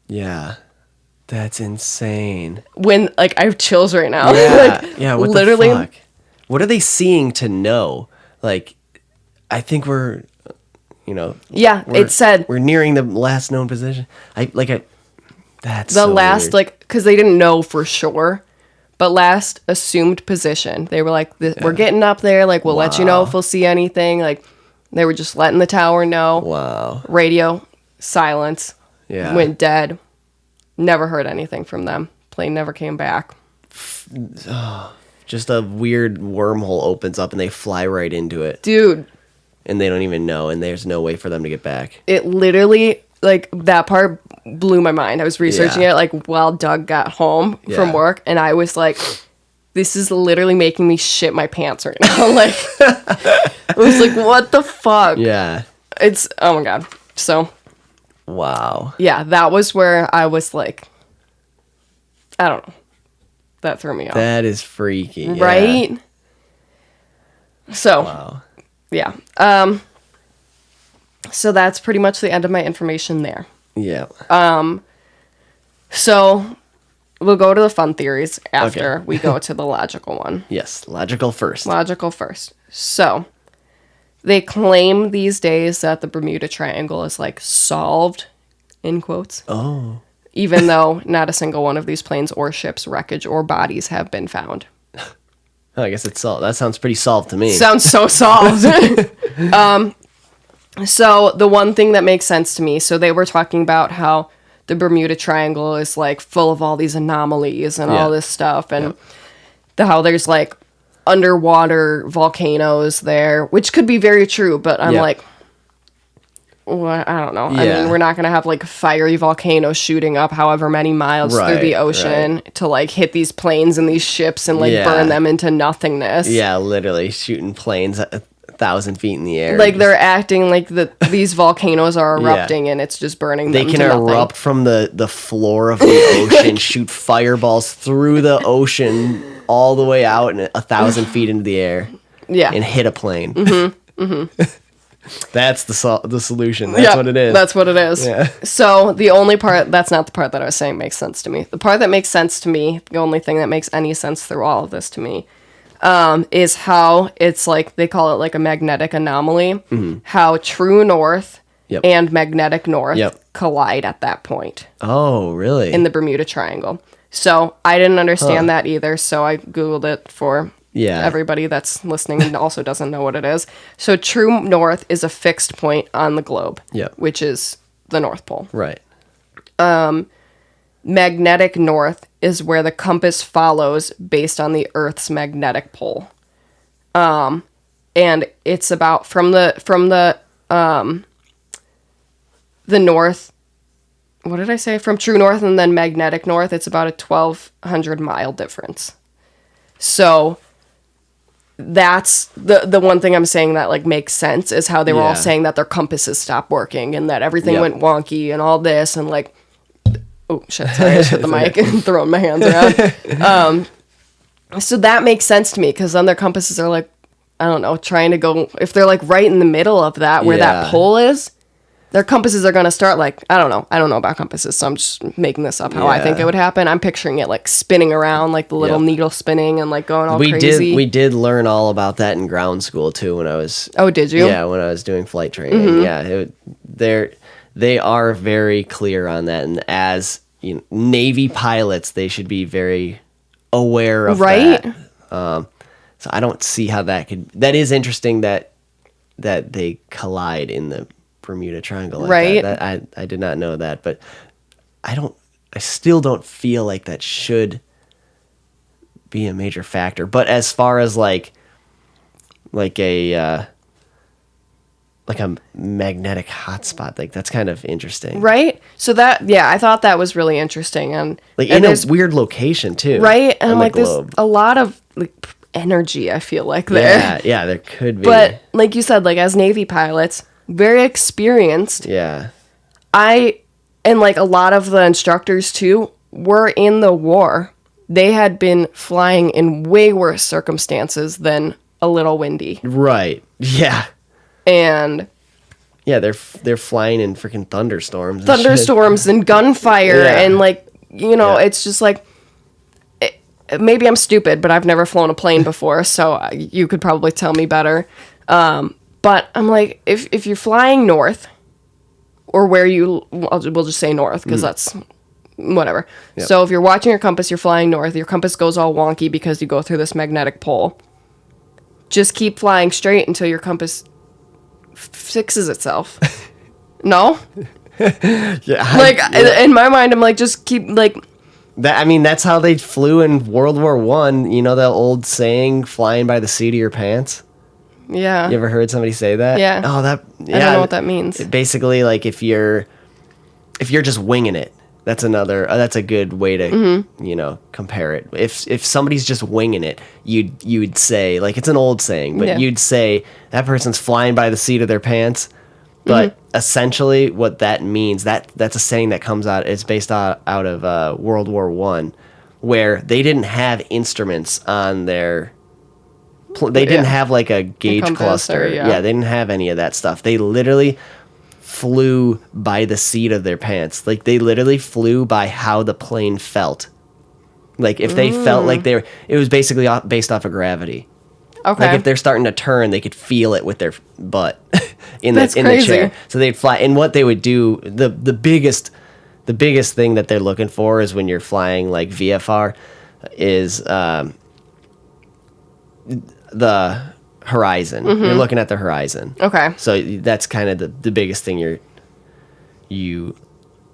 Yeah. That's insane. When, like, I have chills right now. Yeah. Like, yeah, what literally, the fuck? What are they seeing to know? Like, I think we're, Yeah, it said... We're nearing the last known position. That's the so last, weird. like, because they didn't know for sure, but last assumed position. They were like, we're getting up there, like, we'll let you know if we'll see anything. Like, They were just letting the tower know. Wow. Radio, silence. Yeah. Went dead. Never heard anything from them. Plane never came back. Just a weird wormhole opens up and they fly right into it. Dude. And they don't even know, and there's no way for them to get back. It literally, like, that part blew my mind. I was researching it, like, while Doug got home from work, and I was like, this is literally making me shit my pants right now. Like, I was like, what the fuck? Yeah. It's, oh my God. So. Wow. Yeah, that was where I was like, I don't know. That threw me off. That is freaky. Right? Yeah. So. Wow. Yeah. So that's pretty much the end of my information there. Yeah. So we'll go to the fun theories after we go to the logical one. Yes, logical first. Logical first. So they claim these days that the Bermuda Triangle is like solved, in quotes. Oh. Even though not a single one of these planes or ships, wreckage, or bodies have been found. I guess it's solved. That sounds pretty solved to me. Sounds so solved. So the one thing that makes sense to me, so they were talking about how the Bermuda Triangle is like full of all these anomalies and all this stuff, and how there's like underwater volcanoes there, which could be very true, but I'm like, well, I don't know. I mean, we're not going to have like fiery volcanoes shooting up however many miles through the ocean to like hit these planes and these ships and like burn them into nothingness. Yeah, literally shooting planes at 1,000 feet in the air. Like they're acting like these volcanoes are erupting and it's just burning them to nothing. They can erupt from the floor of the ocean, shoot fireballs through the ocean all the way out and 1,000 feet into the air. Yeah. And hit a plane. Mm-hmm. Mm-hmm. That's the solution. That's what it is. That's what it is. Yeah. So the only part, that's not the part that I was saying makes sense to me. The part that makes sense to me, the only thing that makes any sense through all of this to me, is how it's like, they call it like a magnetic anomaly, how true north and magnetic north collide at that point. Oh, really? In the Bermuda Triangle. So I didn't understand that either, so I Googled it for everybody that's listening and also doesn't know what it is. So true north is a fixed point on the globe, which is the North Pole. Right. Magnetic north is where the compass follows based on the Earth's magnetic pole. And it's about from the north, what did I say? From true north and then magnetic north, it's about a 1,200 mile difference. So that's the one thing I'm saying that like makes sense is how they were all saying that their compasses stopped working and that everything went wonky and all this and like, oh shit, sorry, I just hit the mic and throwing my hands around. So that makes sense to me because then their compasses are like, I don't know, trying to go, if they're like right in the middle of that where that pole is, their compasses are going to start like, I don't know about compasses, so I'm just making this up how I think it would happen. I'm picturing it like spinning around, like the little needle spinning and like going all crazy. We did learn all about that in ground school too when I was... Oh, did you? Yeah, when I was doing flight training. Mm-hmm. Yeah, they are very clear on that, and as Navy pilots, they should be very aware of that. So I don't see how that could... That is interesting that they collide in the Bermuda Triangle like that. I did not know that, but I still don't feel like that should be a major factor. But as far as like a magnetic hotspot, like that's kind of interesting, right? So that I thought that was really interesting and like in a weird location too, right? And I'm like, there's a lot of like energy I feel like there. Yeah, there could be. But like you said, like as Navy pilots, very experienced. Yeah. And like a lot of the instructors too were in the war. They had been flying in way worse circumstances than a little windy. Right. Yeah. And yeah, they're flying in freaking thunderstorms. And gunfire and like, it's just like maybe I'm stupid, but I've never flown a plane before, so you could probably tell me better. But I'm like, if you're flying north, or where we'll just say north, because that's whatever. Yep. So if you're watching your compass, you're flying north, your compass goes all wonky because you go through this magnetic pole. Just keep flying straight until your compass fixes itself. No? Yeah. Like, in my mind, I'm like, just keep, like... That's how they flew in World War One. You know the old saying, flying by the seat of your pants? Yeah. You ever heard somebody say that? Yeah. Oh, I don't know what that means. Basically, like, if you're just winging it, that's a good way to, compare it. If somebody's just winging it, you'd say, like, it's an old saying, but you'd say that person's flying by the seat of their pants. But essentially what that means, that's a saying that comes out, it's based out of World War One, where they didn't have instruments on their... They didn't have, like, a gauge cluster. They didn't have any of that stuff. They literally flew by the seat of their pants. Like, they literally flew by how the plane felt. Like, if they felt like it was basically based off of gravity. Okay. Like, if they're starting to turn, they could feel it with their butt in the chair. So they'd fly. And what they would do, the biggest thing that they're looking for is when you're flying, like, VFR, is the horizon. You're looking at the horizon. Okay. So that's kind of the biggest thing you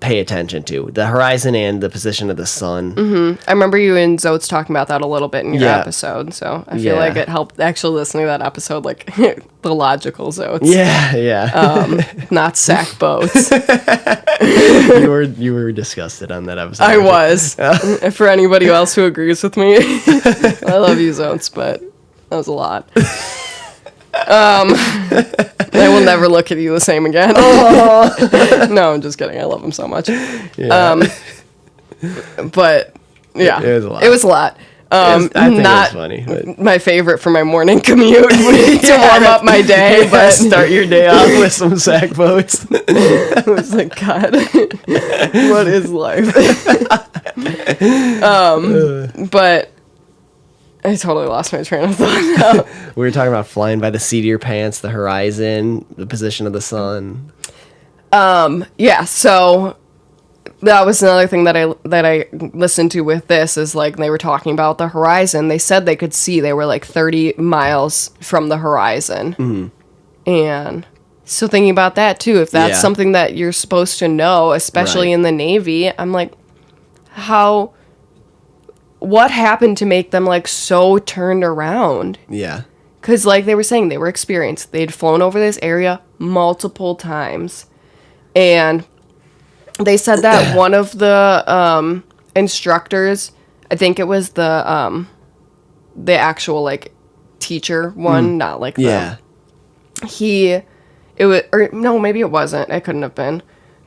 pay attention to. The horizon and the position of the sun. I remember you and Zotes talking about that a little bit in your episode, so I feel like it helped actually listening to that episode, like, the logical Zotes. Yeah. Not sack boats. You were disgusted on that episode. I was. For anybody else who agrees with me, I love you, Zotes, but that was a lot. I will never look at you the same again. No, I'm just kidding. I love him so much. Yeah. But yeah, it was a lot. I think it was funny. But... my favorite for my morning commute to warm up my day, but start your day off with some sack boats. I was like, God, what is life? But I totally lost my train of thought now. We were talking about flying by the seat of your pants, the horizon, the position of the sun. Yeah, so that was another thing that I listened to with this is, like, they were talking about the horizon. They said they could see, they were like 30 miles from the horizon. And so thinking about that too, if that's something that you're supposed to know, especially in the Navy, I'm like, what happened to make them, like, so turned around? Yeah. Because, like they were saying, they were experienced. They'd flown over this area multiple times. And they said that one of the instructors, I think it was the actual, like, teacher one, not like maybe it wasn't. It couldn't have been.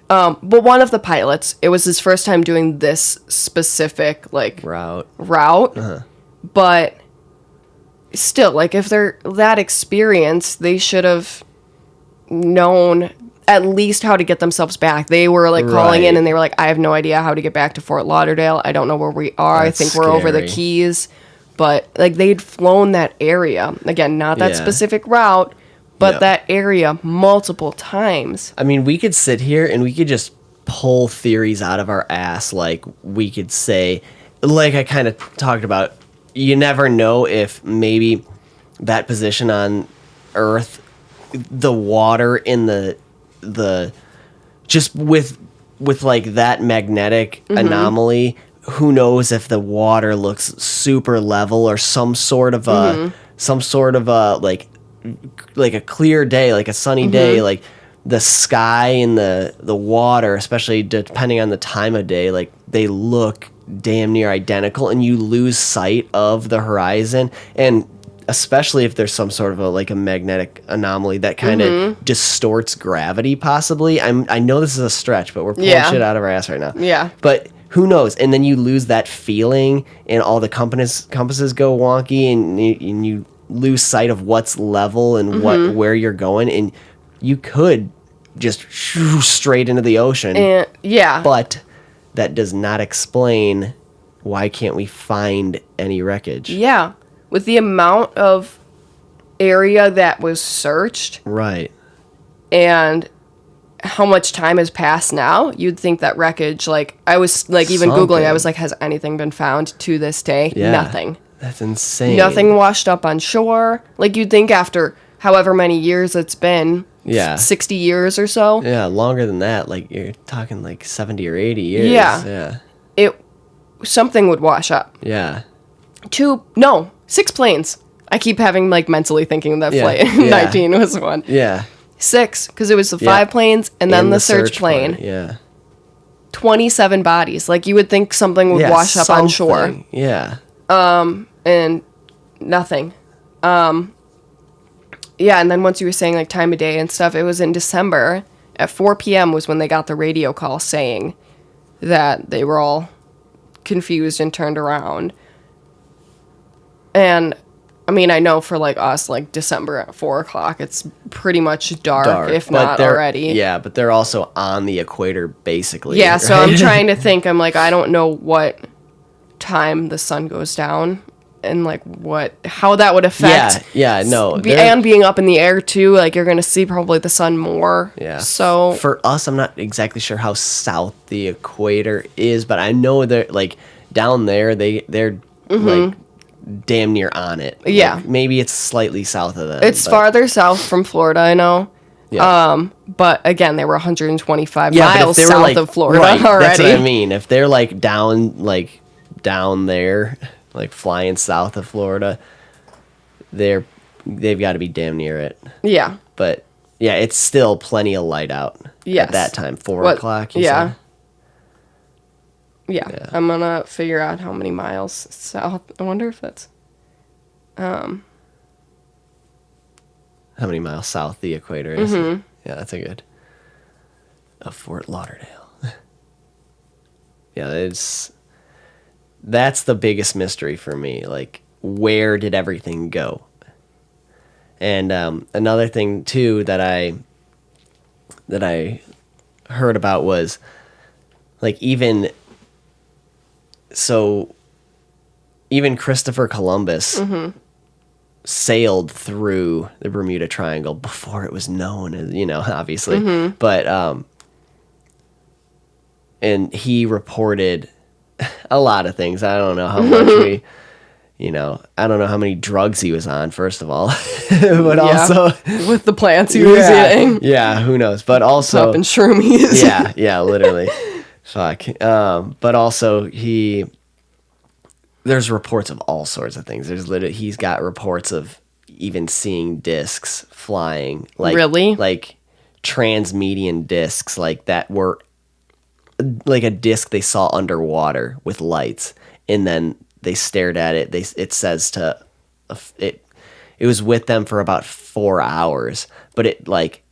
But one of the pilots, it was his first time doing this specific, like, route. But still, like, if they're that experienced, they should have known at least how to get themselves back. They were, like, calling in and they were like, I have no idea how to get back to Fort Lauderdale. I don't know where we are. That's I think we're over the Keys. But, like, they'd flown that area. Again, not that specific route, but that area multiple times. I mean, we could sit here and we could just pull theories out of our ass. Like, we could say, like I kind of talked about, you never know if maybe that position on Earth, the water in the just with like that magnetic anomaly, who knows if the water looks super level or some sort of a like a clear day, like a sunny day, like the sky and the water, especially depending on the time of day, like they look damn near identical, and you lose sight of the horizon. And especially if there's some sort of a magnetic anomaly that kind of distorts gravity, possibly. I know this is a stretch, but we're pulling shit out of our ass right now. Yeah. But who knows? And then you lose that feeling, and all the compasses go wonky, and you lose sight of what's level and where you're going, and you could just straight into the ocean. But that does not explain why can't we find any wreckage. Yeah. With the amount of area that was searched. Right. And how much time has passed now, you'd think that wreckage, like, I was, like, even Googling, I was like, has anything been found to this day? Yeah. Nothing. That's insane. Nothing washed up on shore. Like, you'd think after however many years it's been, Yeah. 60 years or so. Yeah, longer than that. Like, you're talking like 70 or 80 years. Yeah. Something would wash up. Yeah. 6 planes. I keep having, like, mentally thinking that flight 19 was one. Yeah. 6, because it was the 5 planes and then the search plane. Yeah. 27 bodies. Like, you would think something would wash up on shore. Yeah. And nothing. Yeah, and then once you were saying, like, time of day and stuff, it was in December. At 4 p.m. was when they got the radio call saying that they were all confused and turned around. And, I mean, I know for, like, us, like, December at 4 o'clock, it's pretty much dark if not already. Yeah, but they're also on the equator, basically. Yeah, right? so I'm trying to think. I'm like, I don't know what time the sun goes down. And like how that would affect and being up in the air too, like you're gonna see probably the sun more. Yeah. So for us, I'm not exactly sure how south the equator is, but I know they're like down there they're like damn near on it. Yeah. Like, maybe it's slightly south of that. It's farther south from Florida, I know. Yeah. But again, they were 125 miles south of Florida already. That's what I mean. If they're like down there, like flying south of Florida, they've got to be damn near it. Yeah. But yeah, it's still plenty of light out at that time. 4 o'clock, you said? Yeah. I'm going to figure out how many miles south. I wonder if that's... How many miles south the equator is. Yeah, that's a good... Of Fort Lauderdale. Yeah, that's the biggest mystery for me. Like, where did everything go? And another thing too that I heard about was like even Christopher Columbus sailed through the Bermuda Triangle before it was known, as obviously, but and he reported a lot of things. I don't know how much I don't know how many drugs he was on, first of all, but also with the plants he was eating. Yeah, who knows? But also popping shroomies. yeah, literally. Fuck. But also there's reports of all sorts of things. He's got reports of even seeing discs flying, like really, like transmedian discs, like that were like a disc they saw underwater with lights, and then they stared at it. It says it was with them for about 4 hours, but it like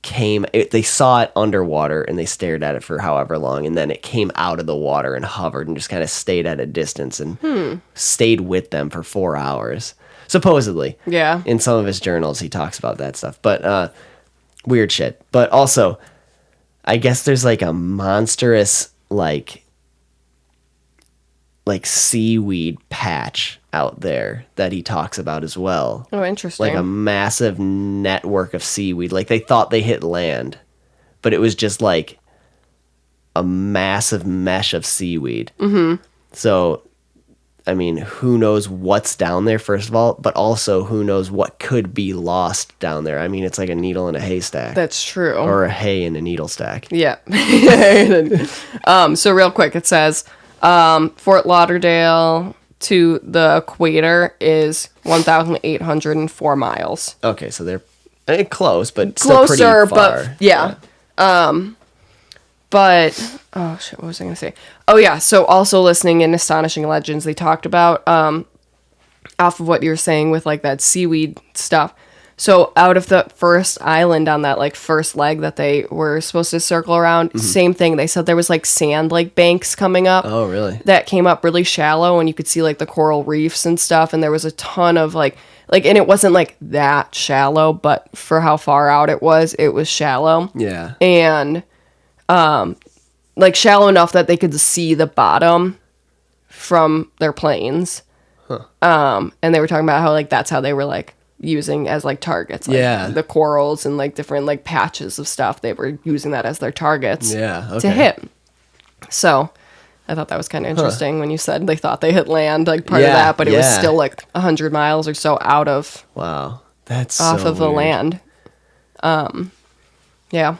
they saw it underwater and they stared at it for however long, and then it came out of the water and hovered and just kind of stayed at a distance and stayed with them for 4 hours, supposedly. Yeah. In some of his journals, he talks about that stuff, but weird shit. But also, I guess there's like a monstrous like seaweed patch out there that he talks about as well. Oh, interesting. Like a massive network of seaweed. Like they thought they hit land, but it was just like a massive mesh of seaweed. Mm-hmm. So, I mean, who knows what's down there, first of all, but also who knows what could be lost down there. I mean, it's like a needle in a haystack. That's true. Or a hay in a needle stack. Yeah. So real quick, it says Fort Lauderdale to the equator is 1,804 miles. Okay, so they're close, but still pretty closer, far. but yeah. But oh shit, what was I gonna say? Oh yeah, so also listening in Astonishing Legends, they talked about off of what you were saying with like that seaweed stuff. So out of the first island on that like first leg that they were supposed to circle around, same thing. They said there was like sand like banks coming up. Oh, really? That came up really shallow, and you could see like the coral reefs and stuff. And there was a ton of like, and it wasn't like that shallow, but for how far out it was shallow. Yeah. And like shallow enough that they could see the bottom from their planes. Huh. And they were talking about how like that's how they were like using as like targets, like the corals and like different like patches of stuff. They were using that as their targets to hit. So I thought that was kind of interesting when you said they thought they hit land, like part of that, but it was still like 100 miles or so out of wow, that's off so of the weird. land. Yeah.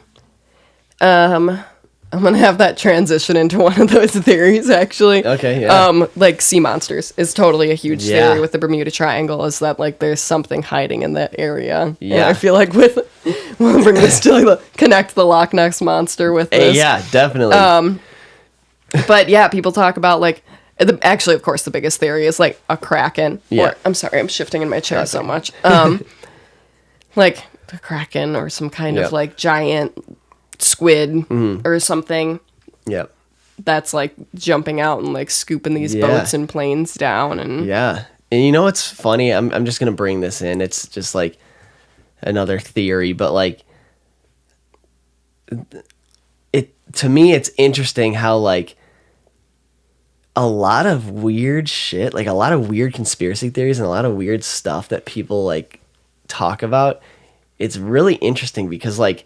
I'm going to have that transition into one of those theories, actually. Okay, yeah. Like sea monsters is totally a huge Yeah. theory with the Bermuda Triangle, is that like there's something hiding in that area. Yeah. And I feel like we'll bring this to like, connect the Loch Ness Monster with this. Yeah, definitely. But yeah, people talk about like, actually, of course, the biggest theory is like a kraken. Yeah. Or, I'm sorry, I'm shifting in my chair so much. Like a kraken or some kind of like giant squid or something Yep. that's like jumping out and like scooping these boats and planes down. And Yeah. And you know what's funny? I'm just going to bring this in. It's just like another theory, but like to me, it's interesting how like a lot of weird shit, like a lot of weird conspiracy theories and a lot of weird stuff that people like talk about. It's really interesting because like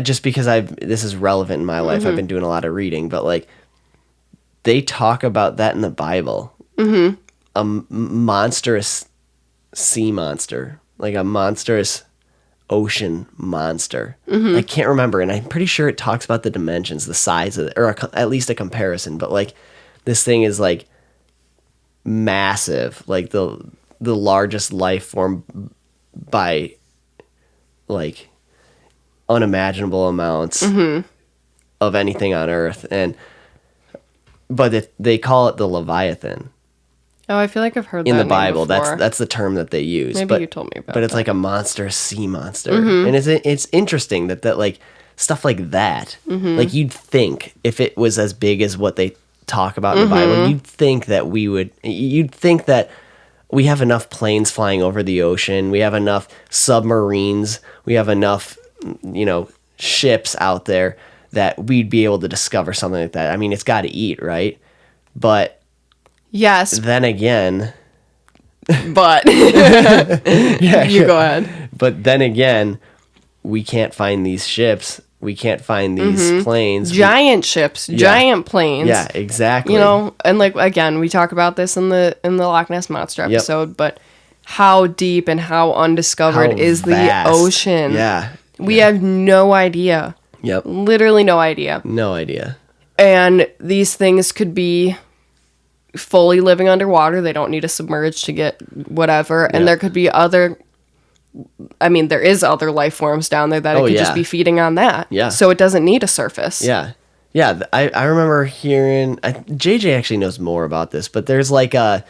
just because this is relevant in my life, I've been doing a lot of reading, but like they talk about that in the Bible. A monstrous sea monster, like a monstrous ocean monster. I can't remember, and I'm pretty sure it talks about the dimensions, the size of it, or at least a comparison, but like this thing is like massive, like the largest life form by like unimaginable amounts of anything on Earth, but they call it the Leviathan. oh, I feel like I've heard In that the Bible. name before. That's the term that they use. Maybe you told me about But it's that. like a monstrous sea monster, and it's interesting that like stuff like that. Like you'd think if it was as big as what they talk about in the Bible, you'd think that we have enough planes flying over the ocean, we have enough submarines, we have enough, ships out there that we'd be able to discover something like that. I mean, it's got to eat, right? But yes, then again, but you go ahead. But then again, we can't find these ships. We can't find these planes. Giant ships, giant planes. Yeah, exactly. And like again, we talk about this in the Loch Ness Monster episode, but how deep and how undiscovered How is vast. the ocean? Yeah. We have no idea. Yep. Literally no idea. No idea. And these things could be fully living underwater. They don't need to submerge to get whatever. And there could be there is other life forms down there that it could just be feeding on that. Yeah. So it doesn't need a surface. Yeah. Yeah. I remember hearing, JJ actually knows more about this, but there's like a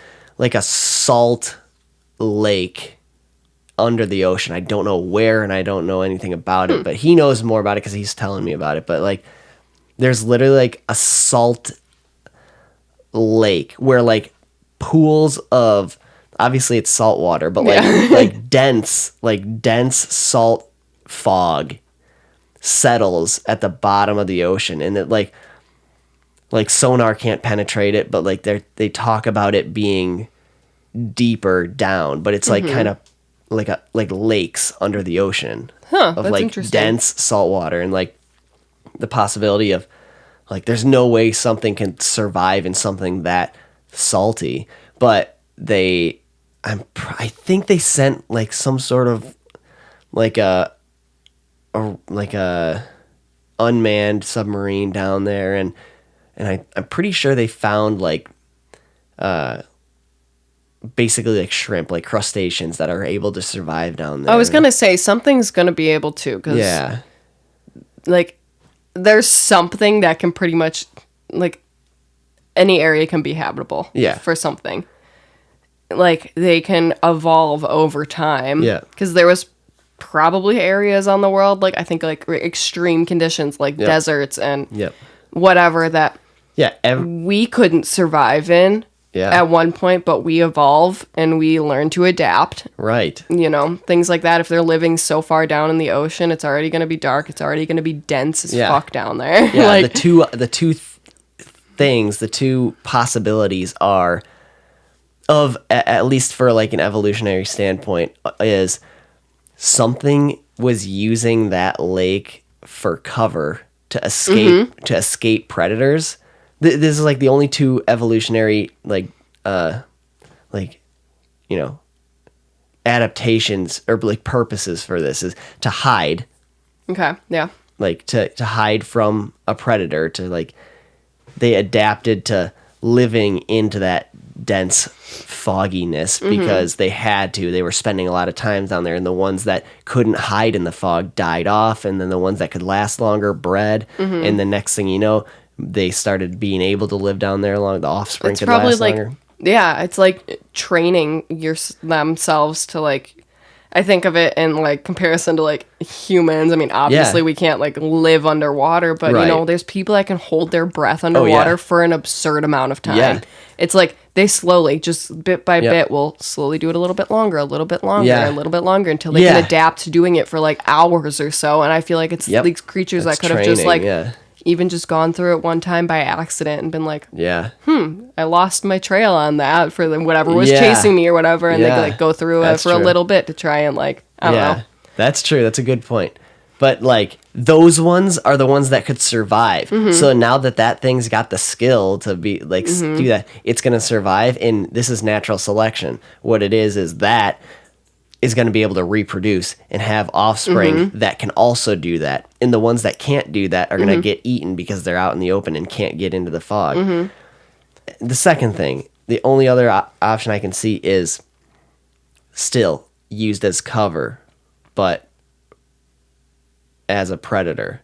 salt lake under the ocean. I don't know where, and I don't know anything about it, but he knows more about it because he's telling me about it. But like, there's literally like a salt lake where like pools of, obviously it's salt water, but like dense salt fog settles at the bottom of the ocean, and it like sonar can't penetrate it, but like they talk about it being deeper down, but it's like kind of like lakes under the ocean of like dense salt water, and like the possibility of like there's no way something can survive in something that salty. But I think they sent like some sort of like a unmanned submarine down there, and I'm pretty sure they found like basically like shrimp, like crustaceans that are able to survive down there. I was gonna say something's gonna be able to, because like there's something that can pretty much like any area can be habitable for something. Like they can evolve over time. Yeah, because there was probably areas on the world, like I think like extreme conditions like deserts and whatever that we couldn't survive in at one point, but we evolve and we learn to adapt. Right. Things like that. If they're living so far down in the ocean, it's already going to be dark. It's already going to be dense as fuck down there. Yeah, like the two possibilities are of, at least for like an evolutionary standpoint, is something was using that lake for cover to escape predators. This is like the only two evolutionary adaptations or like purposes for this is to hide, Okay. Yeah. like to hide from a predator, to like they adapted to living into that dense fogginess because they had to. They were spending a lot of time down there, and the ones that couldn't hide in the fog died off, and then the ones that could last longer bred, and the next thing you know, they started being able to live down there long. The offspring It's could probably last like, longer. yeah, it's like training themselves to like, I think of it in like comparison to like humans. I mean, obviously we can't like live underwater, but you know, Right. there's people that can hold their breath yeah. underwater for an absurd amount of time. Yeah. It's like they slowly, just bit by Yep. bit, will slowly do it a little bit longer, a little bit longer, Yeah. a little bit longer until they Yeah. can adapt to doing it for like hours or so. And I feel like it's Yep. these creatures That's that could have just training, like yeah. even just gone through it one time by accident and been like, Yeah. I lost my trail on that for whatever was Yeah. chasing me or whatever, and Yeah. they like go through it That's for a true. little bit to try and like, I don't know. That's true. That's a good point. But like those ones are the ones that could survive. So now that thing's got the skill to be like do that, it's going to survive. And this is natural selection. What it is that is going to be able to reproduce and have offspring that can also do that. And the ones that can't do that are going to get eaten because they're out in the open and can't get into the fog. The second thing, the only other option I can see is still used as cover, but as a predator.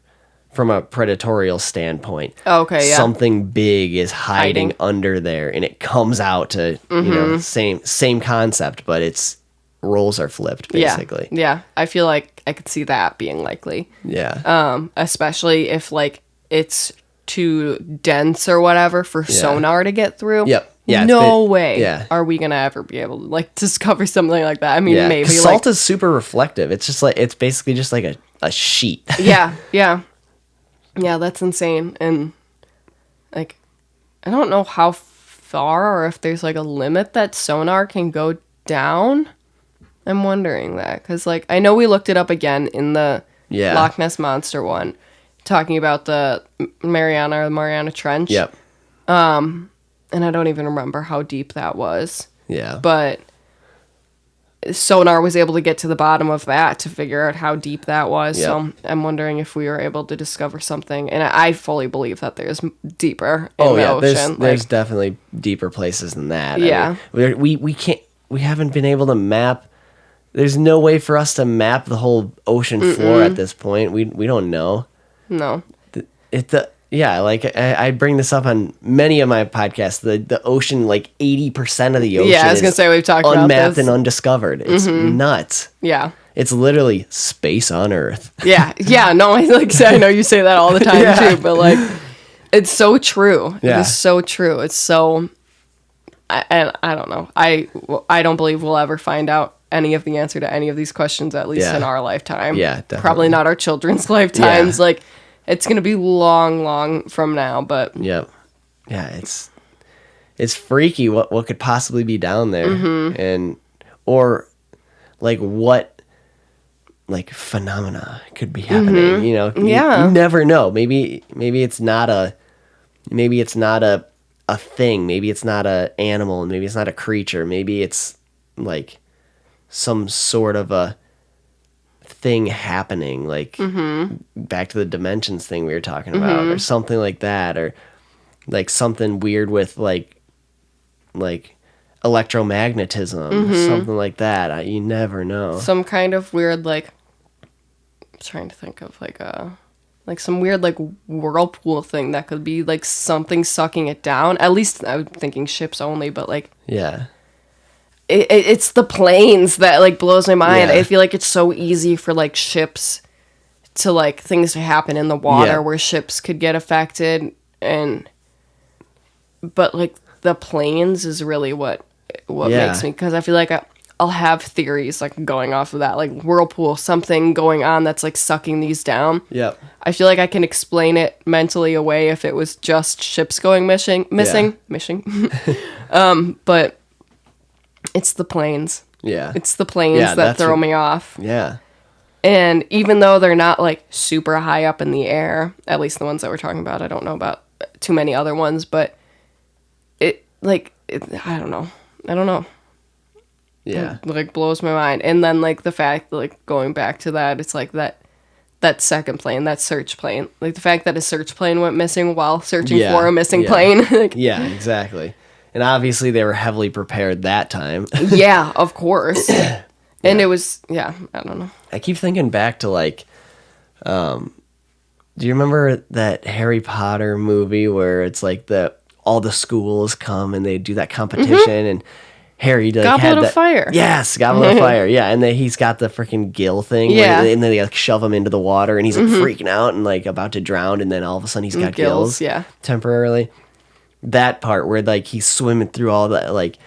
From a predatorial standpoint, Okay, yeah. something big is hiding Hiding. under there, and it comes out to you know same concept, but its roles are flipped basically. Yeah. I feel like I could see that being likely. Yeah, Especially if like it's too dense or whatever for sonar to get through. Yep. Yeah, No way yeah. are we gonna ever be able to like discover something like that. I mean, yeah. maybe 'Cause like salt is super reflective. It's just like it's basically just like a sheet. yeah, that's insane. And like I don't know how far or if there's like a limit that sonar can go down. I'm wondering that because like I know we looked it up again in the Yeah. Loch Ness Monster one, talking about the Mariana Trench. Yep. And I don't even remember how deep that was, Yeah. but sonar was able to get to the bottom of that to figure out how deep that was. Yep. So I'm wondering if we were able to discover something. And I fully believe that there's deeper in the ocean. There's definitely deeper places than that. Yeah. I mean, we haven't been able to map. There's no way for us to map the whole ocean floor at this point. We don't know. No. I bring this up on many of my podcasts. The ocean, like 80% of the ocean, Yeah, I was gonna say we've talked about unmapped this. and undiscovered. It's nuts. Yeah. It's literally space on Earth. Yeah. Yeah. No, I know you say that all the time Yeah. too, but like, it's so true. Yeah. It is so true. It's so, and I don't know. I don't believe we'll ever find out any of the answer to any of these questions, at least Yeah. in our lifetime. Yeah, definitely. Probably not our children's lifetimes. Yeah. Like, it's going to be long, long from now, but Yep. Yeah, it's freaky what could possibly be down there, and or like what like phenomena could be happening. You know, Yeah. you never know. Maybe it's not a thing. Maybe it's not a animal. Maybe it's not a creature. Maybe it's like some sort of a thing happening, like back to the dimensions thing we were talking about, or something like that, or like something weird with like electromagnetism, something like that. You never know. some kind of weird, like, I'm trying to think of like some weird like whirlpool thing that could be like something sucking it down. At least I'm thinking ships only, but like Yeah. it's the planes that like blows my mind. Yeah. I feel like it's so easy for like ships to like things to happen in the water Yeah. where ships could get affected, but like the planes is really what Yeah. makes me, because I feel like I'll have theories like going off of that, like whirlpool, something going on that's like sucking these down. Yep. I feel like I can explain it mentally away if it was just ships going missing. But it's the planes. Yeah. It's the planes Yeah, that that's throw what- me off. Yeah. And even though they're not like super high up in the air, at least the ones that we're talking about, I don't know about too many other ones, but I don't know. Yeah. It, like, blows my mind. And then, like, the fact, like, going back to that, it's like that second plane, that search plane. Like, the fact that a search plane went missing while searching for a missing plane. Like, yeah, exactly. And obviously they were heavily prepared that time. yeah, of course. And it was, I don't know. I keep thinking back to, like, do you remember that Harry Potter movie where it's like all the schools come and they do that competition and Harry like, Goblet of Fire. Yes, Goblet of Fire. Yeah, and then he's got the freaking gill thing. Yeah. And then they like shove him into the water and he's like freaking out and like about to drown and then all of a sudden he's got gills. Yeah. Temporarily. That part where like he's swimming through all that like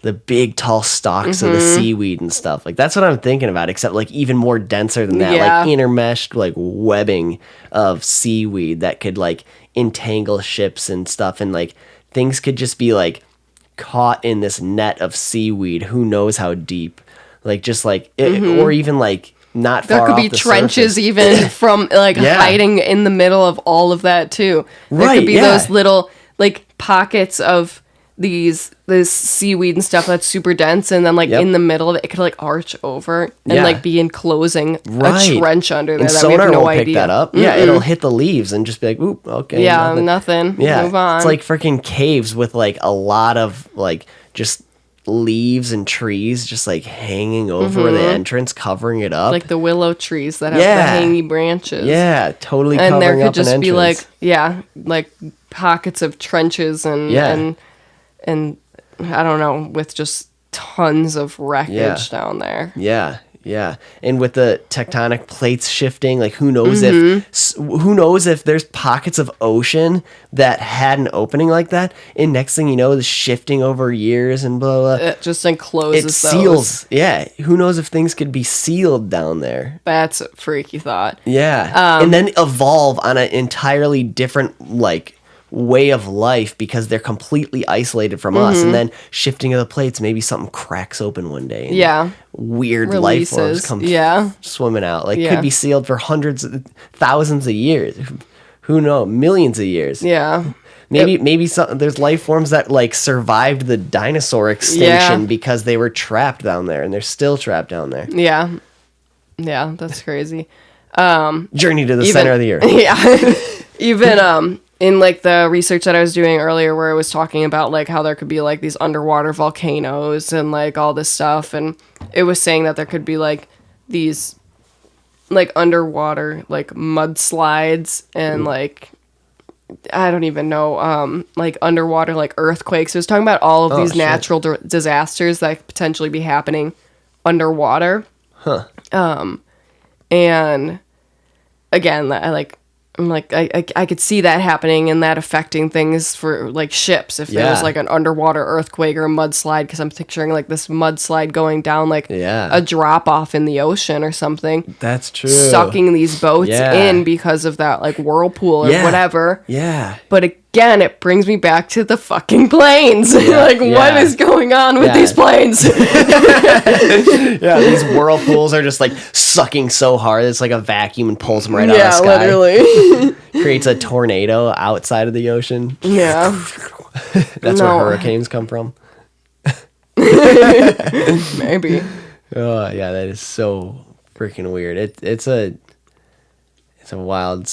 the big tall stalks of the seaweed and stuff. Like that's what I'm thinking about, except like even more denser than that. Yeah. Like intermeshed like webbing of seaweed that could like entangle ships and stuff, and like things could just be like caught in this net of seaweed, who knows how deep. Like just like or even like not far There could off be the trenches surface. even from like hiding in the middle of all of that too. There could be those little like pockets of this seaweed and stuff that's super dense, and then like in the middle of it, it could like arch over and like be enclosing a trench under there and that we have sonar no won't idea. pick that up. Yeah, it'll hit the leaves and just be like, oop, okay. Yeah, nothing. Yeah, Move on. it's like freaking caves with like a lot of like just leaves and trees just like hanging over the entrance, covering it up. Like the willow trees that have the hangy branches. Yeah, totally And covering there up could an just be entrance. like pockets of trenches and I don't know, with just tons of wreckage down there. Yeah, yeah. And with the tectonic plates shifting, like who knows if there's pockets of ocean that had an opening like that, and next thing you know, the shifting over years and blah blah. It just encloses It seals. Yeah, who knows if things could be sealed down there. That's a freaky thought. Yeah, and then evolve on an entirely different like way of life because they're completely isolated from us, and then shifting of the plates, maybe something cracks open one day and weird life forms come swimming out, like could be sealed for thousands of years, who knows, millions of years. Maybe there's life forms that like survived the dinosaur extinction because they were trapped down there and they're still trapped down there. That's crazy. Journey to the center of the earth. Even in like the research that I was doing earlier where I was talking about like how there could be like these underwater volcanoes and like all this stuff, and it was saying that there could be like these like underwater like mudslides and like I don't even know like underwater like earthquakes. It was talking about all of these natural disasters that could potentially be happening underwater. And again, I could see that happening and that affecting things for like ships if there was like an underwater earthquake or a mudslide, because I'm picturing like this mudslide going down like a drop off in the ocean or something. That's true. Sucking these boats in because of that like whirlpool or whatever. But again, it brings me back to the fucking planes. What is going on with these planes? These whirlpools are just like sucking so hard it's like a vacuum and pulls them right out of the sky. Literally. Creates a tornado outside of the ocean. That's where hurricanes come from. Maybe. Oh yeah, that is so freaking weird. It's a wild.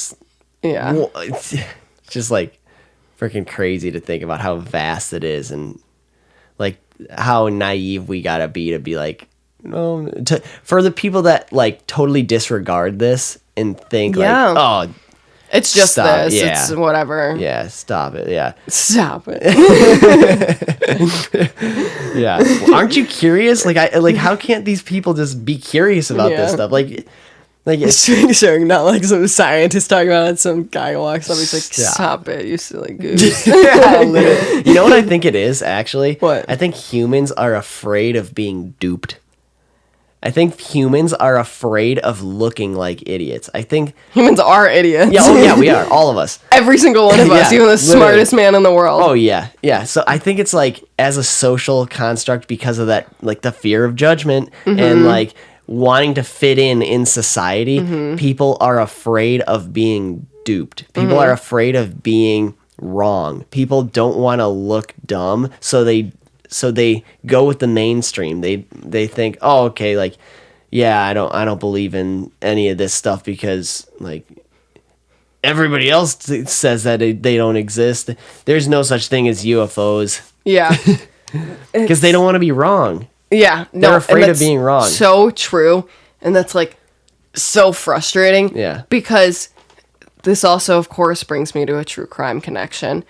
It's just like freaking crazy to think about how vast it is, and like how naive we gotta be to be like, no, for the people that like totally disregard this and think like, oh, it's just stop. this. It's whatever. Yeah, stop it. Yeah. Stop it. Yeah. Well, aren't you curious? Like how can't these people just be curious about this stuff? Like it's not like some scientist talking about it. Some guy walks up, he's like, stop it, you silly goose. You know what I think it is, actually? What? I think humans are afraid of being duped. I think humans are afraid of looking like idiots. I think humans are idiots. Yeah, we are. All of us. Every single one of us, even the smartest man in the world. Oh, yeah. Yeah. So I think it's like as a social construct because of that, like the fear of judgment and like wanting to fit in society, people are afraid of being duped. People are afraid of being wrong. People don't want to look dumb, so they so they go with the mainstream. They think, oh, okay, like, yeah, I don't believe in any of this stuff because like everybody else says that they don't exist. There's no such thing as UFOs. Yeah. Because they don't want to be wrong. Yeah. They're afraid of being wrong. So true. And that's like so frustrating. Yeah. Because this also, of course, brings me to a true crime connection.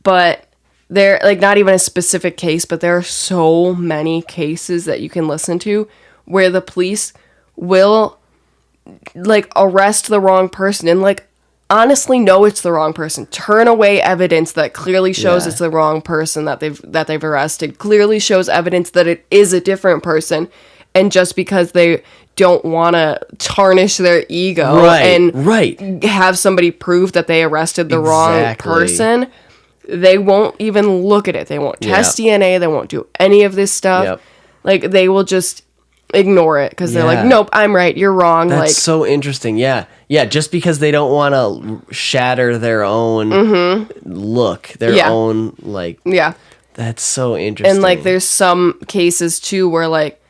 But there, like, not even a specific case, but there are so many cases that you can listen to where the police will, like, arrest the wrong person and, like, honestly know it's the wrong person. Turn away evidence that clearly shows it's the wrong person that they've arrested. Clearly shows evidence that it is a different person. And just because they don't want to tarnish their ego and have somebody prove that they arrested the wrong person, they won't even look at it. They won't test DNA. They won't do any of this stuff. Like, they will just ignore it because they're like, nope, I'm right, you're wrong. That's like, so interesting. Yeah, just because they don't want to shatter their own look, their own, like, that's so interesting. And, like, there's some cases too where, like,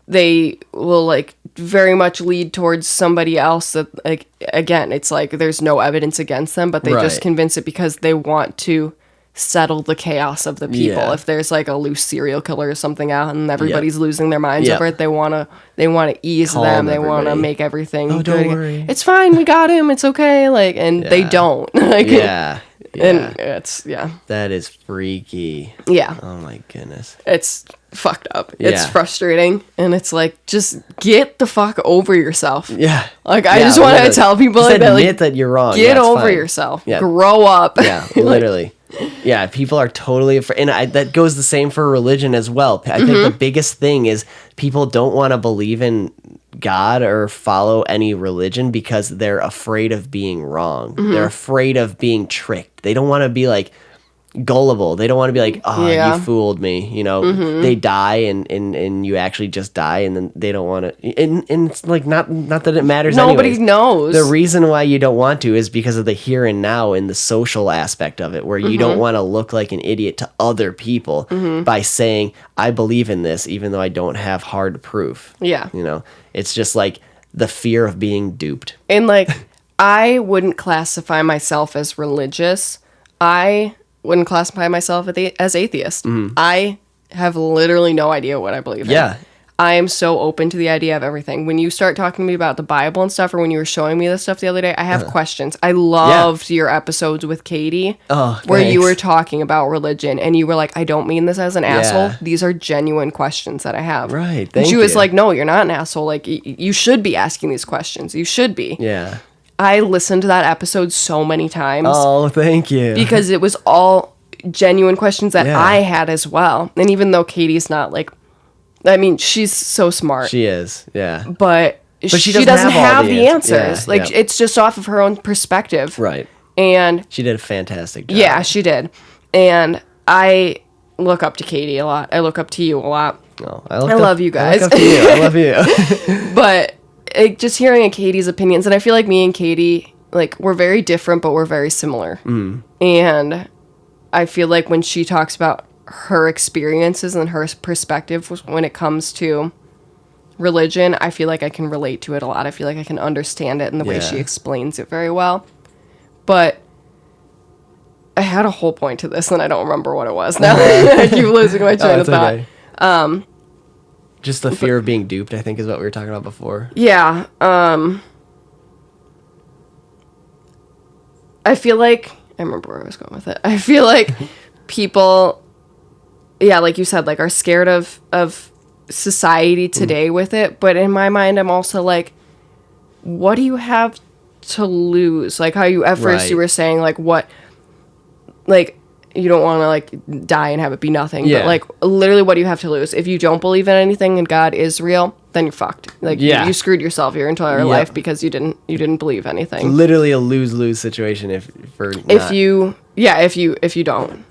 they will, like, very much lead towards somebody else that, like, again, it's like there's no evidence against them, but they just convince it because they want to settle the chaos of the people. If there's, like, a loose serial killer or something out and everybody's losing their minds over it, they want to ease them. They want to make everything good. Don't worry. It's fine. We got him. It's okay. Like, and they don't. Like, and it's that is freaky. Oh my goodness. It's fucked up. It's frustrating, and it's like, just get the fuck over yourself. Like, I just want to tell people just like that, admit like, that you're wrong. Get over yourself. Grow up. Literally. People are totally afraid, and that goes the same for religion as well. I think the biggest thing is people don't want to believe in God or follow any religion because they're afraid of being wrong. They're afraid of being tricked. They don't want to be like gullible. They don't want to be like, oh, you fooled me. You know, they die and you actually just die, and then they don't want to. And it's like not that it matters. Nobody knows. The reason why you don't want to is because of the here and now and the social aspect of it, where you don't want to look like an idiot to other people by saying, I believe in this, even though I don't have hard proof. You know, it's just like the fear of being duped. And, like, I wouldn't classify myself as religious. I wouldn't classify myself as atheist. I have literally no idea what I believe in. I am so open to the idea of everything. When you start talking to me about the Bible and stuff, or when you were showing me this stuff the other day, I have questions. I loved your episodes with Katie, where you were talking about religion, and you were like, I don't mean this as an asshole. These are genuine questions that I have. Thank and she you. was like, no, you're not an asshole. Like, you should be asking these questions. You should be. I listened to that episode so many times. Oh, thank you. Because it was all genuine questions that I had as well. And even though Katie's not, like, I mean, she's so smart. She is, But she doesn't have the answers. It's just off of her own perspective. And she did a fantastic job. Yeah, she did. And I look up to Katie a lot. I look up to you a lot. Oh, I love you guys. I look up to you. I love you. But just hearing Katie's opinions, and I feel like me and Katie, like, we're very different, but we're very similar. And I feel like when she talks about her experiences and her perspective when it comes to religion, I feel like I can relate to it a lot. I feel like I can understand it in the way she explains it very well. But I had a whole point to this, and I don't remember what it was now. I keep losing my train of thought. Okay. Just the fear of being duped, I think, is what we were talking about before. Yeah. I feel like... I remember where I was going with it. I feel like people, like you said, like, are scared of society today with it. But in my mind, I'm also like, what do you have to lose? Like, how you, at first you were saying, like, what... Like... You don't want to, like, die and have it be nothing. But, like, literally, what do you have to lose? If you don't believe in anything and God is real, then you're fucked. Like, you screwed yourself your entire life because you didn't believe anything. Literally a lose-lose situation if you don't.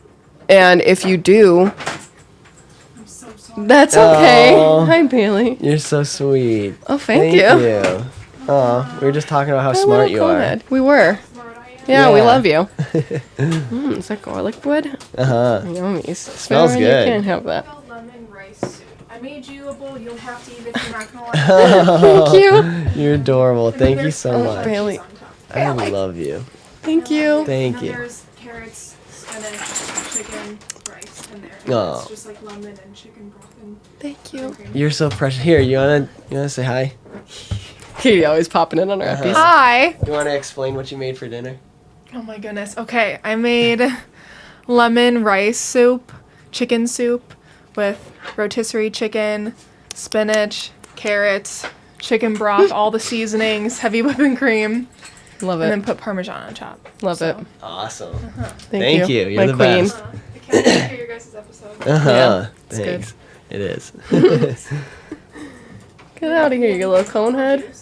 And if you do, I'm so sorry. That's okay. Hi, Bailey. You're so sweet. Oh, thank you. Oh, we were just talking about how smart you are. We were. Yeah, we Yeah. love you. Is that garlic bread? Yummies. Smells Sorry, good. You can't have that. Lemon rice soup. I made you a bowl. You'll have to eat it if you're not gonna like it. Thank you. You're adorable. Thank you There's so much. Bailey. cheese on top. I love you. Thank you. Thank And then you. there's carrots, spinach, chicken, rice in there. Oh. It's just like lemon and chicken broth and Thank you. cream. You're so precious. Here, you wanna say hi? He always popping in on our episodes. Hi. You wanna explain what you made for dinner? Oh my goodness. Okay, I made lemon rice soup, chicken soup with rotisserie chicken, spinach, carrots, chicken broth, all the seasonings, heavy whipping cream, Love and then it. put Parmesan on top. Love it. Awesome. Thank you. You're My the queen. best. I can't wait to hear your guys' episode. Yeah, it's Thanks. It is. Get out of here, you little conehead.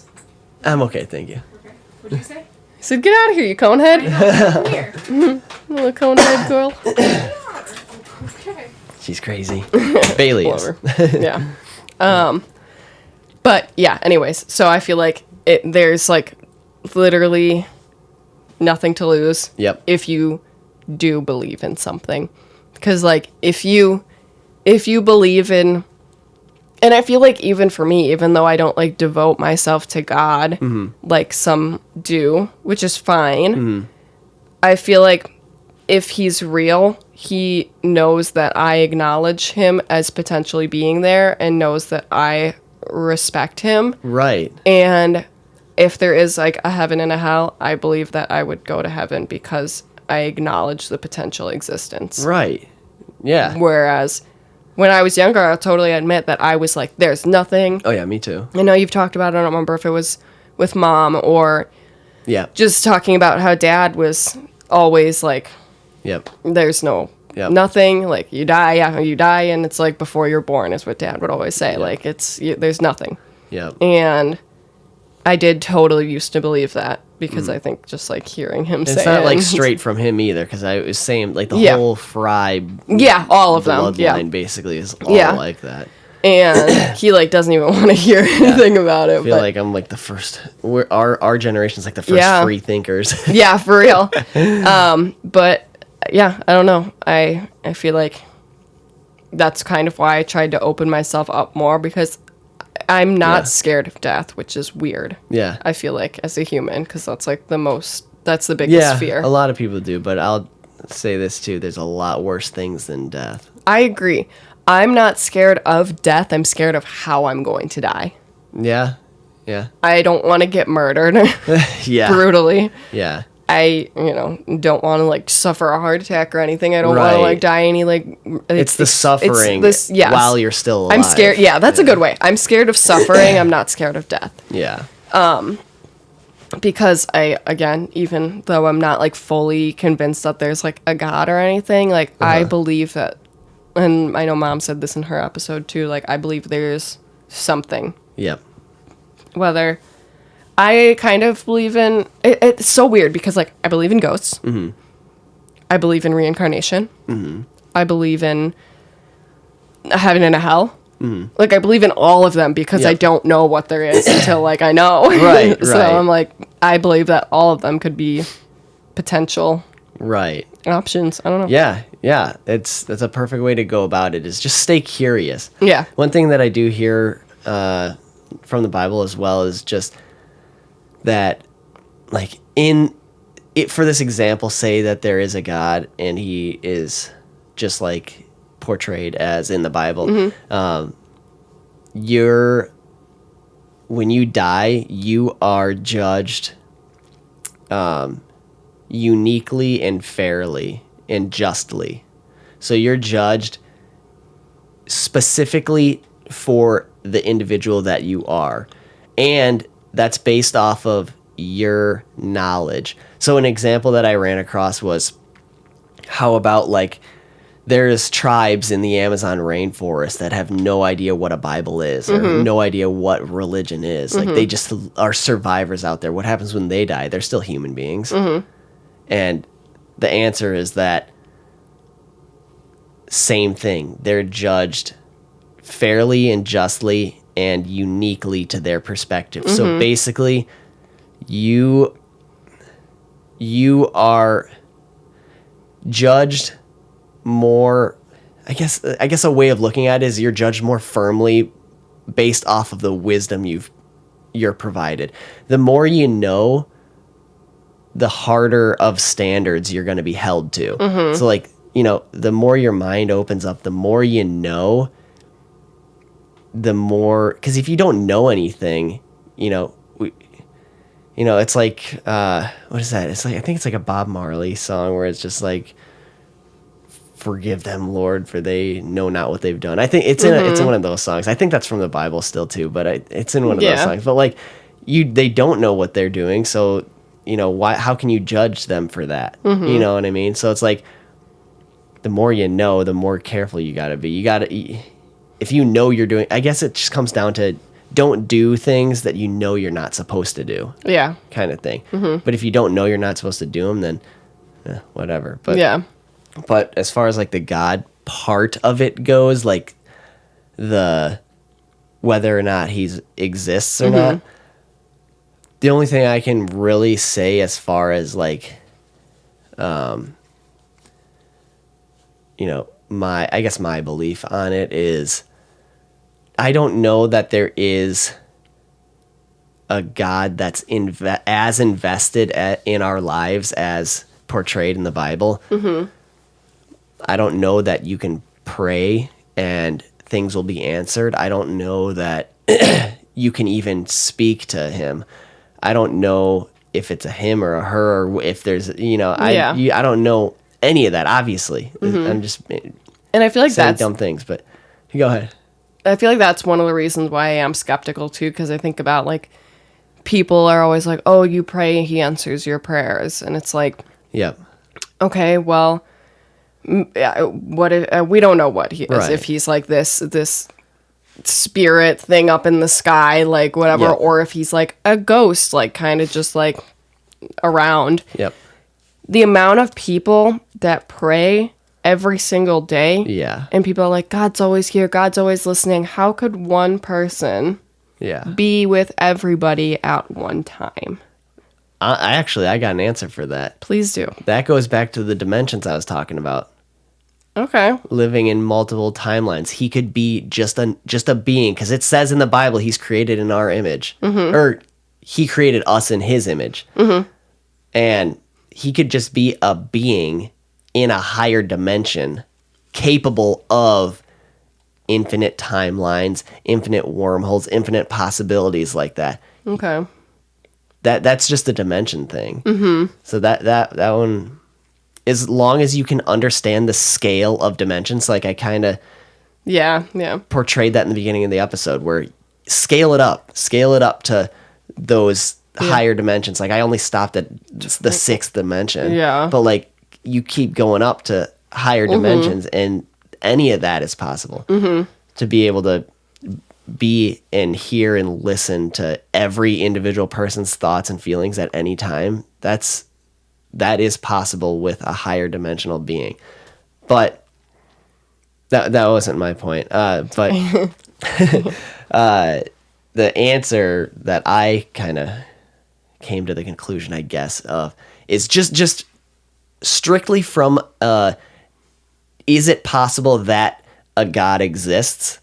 I'm okay, thank you. Okay. What'd you say? I said, get out of here, you conehead. Come here. Little conehead girl. Okay. She's crazy. Bailey is. Whatever. Yeah. But yeah, anyways, so I feel like there's like literally nothing to lose Yep. if you do believe in something. Because like if you believe in, and I feel like even for me, even though I don't like devote myself to God like some do, which is fine, I feel like if he's real, he knows that I acknowledge him as potentially being there and knows that I respect him. Right. And if there is like a heaven and a hell, I believe that I would go to heaven because I acknowledge the potential existence. Right. Yeah. Whereas when I was younger, I'll totally admit that I was like, there's nothing. Oh yeah, me too. I know you've talked about it. I don't remember if it was with mom or Yeah. just talking about how dad was always like, Yep. there's Yep. nothing. Like you die, and it's like before you're born is what dad would always say. Like there's nothing. Yep. And I did totally used to believe that because I think just like hearing him say It's not like straight from him either, because I was saying like the Yeah. whole Fry Yeah, all of them. bloodline Yeah. basically is all Yeah. like that. And he like doesn't even want to hear anything about it. I feel But like I'm like the first. Our generation's like the first Yeah. free thinkers. yeah, for real. But yeah, I don't know. I feel like that's kind of why I tried to open myself up more because I'm not Yeah. scared of death, which is weird. Yeah. I feel like as a human because that's like that's the biggest Yeah. fear. A lot of people do, but I'll say this too: there's a lot worse things than death. I agree. I'm not scared of death. I'm scared of how I'm going to die. Yeah. Yeah. I don't want to get murdered Yeah. brutally. Yeah. I, don't want to like suffer a heart attack or anything. I don't want to Right. like die any like. It's the suffering yes. while you're still alive. I'm scared. Yeah, that's a good way. I'm scared of suffering. I'm not scared of death Yeah. because even though I'm not like fully convinced that there's like a God or anything, like I believe that, and I know Mom said this in her episode too. Like I believe there's something. Yep. Whether I kind of believe in it's so weird because like I believe in ghosts. Mm-hmm. I believe in reincarnation. Mm-hmm. I believe in a heaven and a hell. Mm-hmm. Like I believe in all of them because I Yep. don't know what there is until like I know. Right, So right. I'm like I believe that all of them could be potential Right. options. I don't know. Yeah. Yeah. That's a perfect way to go about it. Is just stay curious. Yeah. One thing that I do hear from the Bible as well is just that, like, in it, for this example, say that there is a God and he is just like portrayed as in the Bible. Mm-hmm. When you die, you are judged uniquely and fairly and justly. So you're judged specifically for the individual that you are. And that's based off of your knowledge. So an example that I ran across was, how about like there's tribes in the Amazon rainforest that have no idea what a Bible is or no idea what religion is. Like they just are survivors out there. What happens when they die? They're still human beings. And the answer is that same thing. They're judged fairly and justly and uniquely to their perspective. So basically, you are judged more. I guess a way of looking at it is you're judged more firmly based off of the wisdom you're provided. The more you know, the harder of standards you're going to be held to. So like, the more your mind opens up, the more you know, the more, because if you don't know anything, it's like, what is that? It's like, I think it's like a Bob Marley song where it's just like, forgive them, Lord, for they know not what they've done. I think it's it's in one of those songs. I think that's from the Bible still too, but it's in one of those songs. But like, they don't know what they're doing, so why? How can you judge them for that? You know what I mean? So it's like, the more you know, the more careful you gotta be. If you know you're doing, I guess it just comes down to, don't do things that you're not supposed to do. Yeah. Kind of thing. But if you don't know you're not supposed to do them, then whatever. But yeah. But as far as like the God part of it goes, like the whether or not he exists or not, the only thing I can really say as far as like, my belief on it is, I don't know that there is a God that's as invested in our lives as portrayed in the Bible. I don't know that you can pray and things will be answered. I don't know that you can even speak to him. I don't know if it's a him or a her, or if there's, I don't know any of that, obviously. I'm just and I feel like saying that's dumb things, but go ahead. I feel like that's one of the reasons why I am skeptical too, because I think about like, people are always like, oh, you pray, he answers your prayers. And it's like, Yep. Okay, well, what if, we don't know what he is. Right. If he's like this spirit thing up in the sky, like whatever, Yep. or if he's like a ghost, like kind of just like around. Yep. The amount of people that pray every single day, Yeah. and people are like, God's always here, God's always listening. How could one person Yeah. be with everybody at one time? I got an answer for that. Please do. That goes back to the dimensions I was talking about. Okay. Living in multiple timelines. He could be just a being, because it says in the Bible he's created in our image. Or he created us in his image. And he could just be a being in a higher dimension, capable of infinite timelines, infinite wormholes, infinite possibilities like that. Okay. That's just a dimension thing. So that one, as long as you can understand the scale of dimensions, like I kind of Yeah. portrayed that in the beginning of the episode, where scale it up to those higher dimensions. Like I only stopped at the sixth dimension. Yeah. But like you keep going up to higher dimensions, and any of that is possible. To be able to be and hear and listen to every individual person's thoughts and feelings at any time, that is possible with a higher dimensional being. But that wasn't my point. But the answer that I kind of came to the conclusion, I guess, of is just strictly from is it possible that a God exists?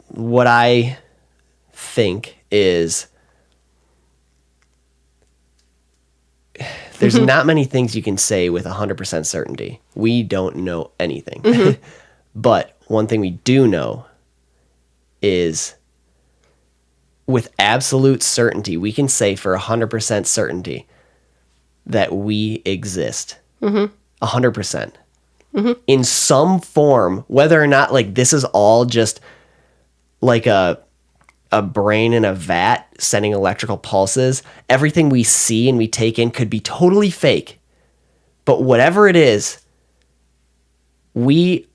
What I think is there's not many things you can say with 100% certainty. We don't know anything. But one thing we do know is with absolute certainty, we can say for 100% certainty that we exist. 100%. In some form, whether or not like this is all just like a brain in a vat sending electrical pulses, everything we see and we take in could be totally fake. But whatever it is, we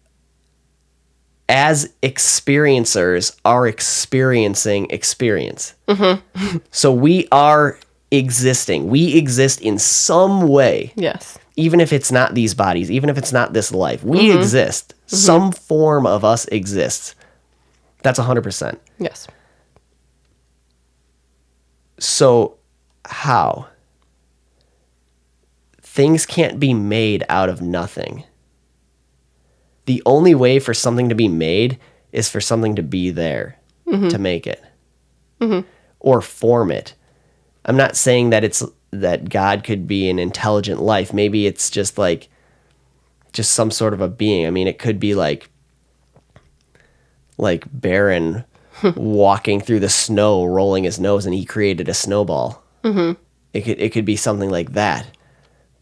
as experiencers are experiencing experience. So we are existing. We exist in some way. Yes. Even if it's not these bodies, even if it's not this life, we exist. Some form of us exists. That's 100%. Yes. So how? things can't be made out of nothing. The only way for something to be made is for something to be there to make it or form it. I'm not saying that God could be an intelligent life. Maybe it's just some sort of a being. I mean, it could be like Baron walking through the snow, rolling his nose, and he created a snowball. It could be something like that.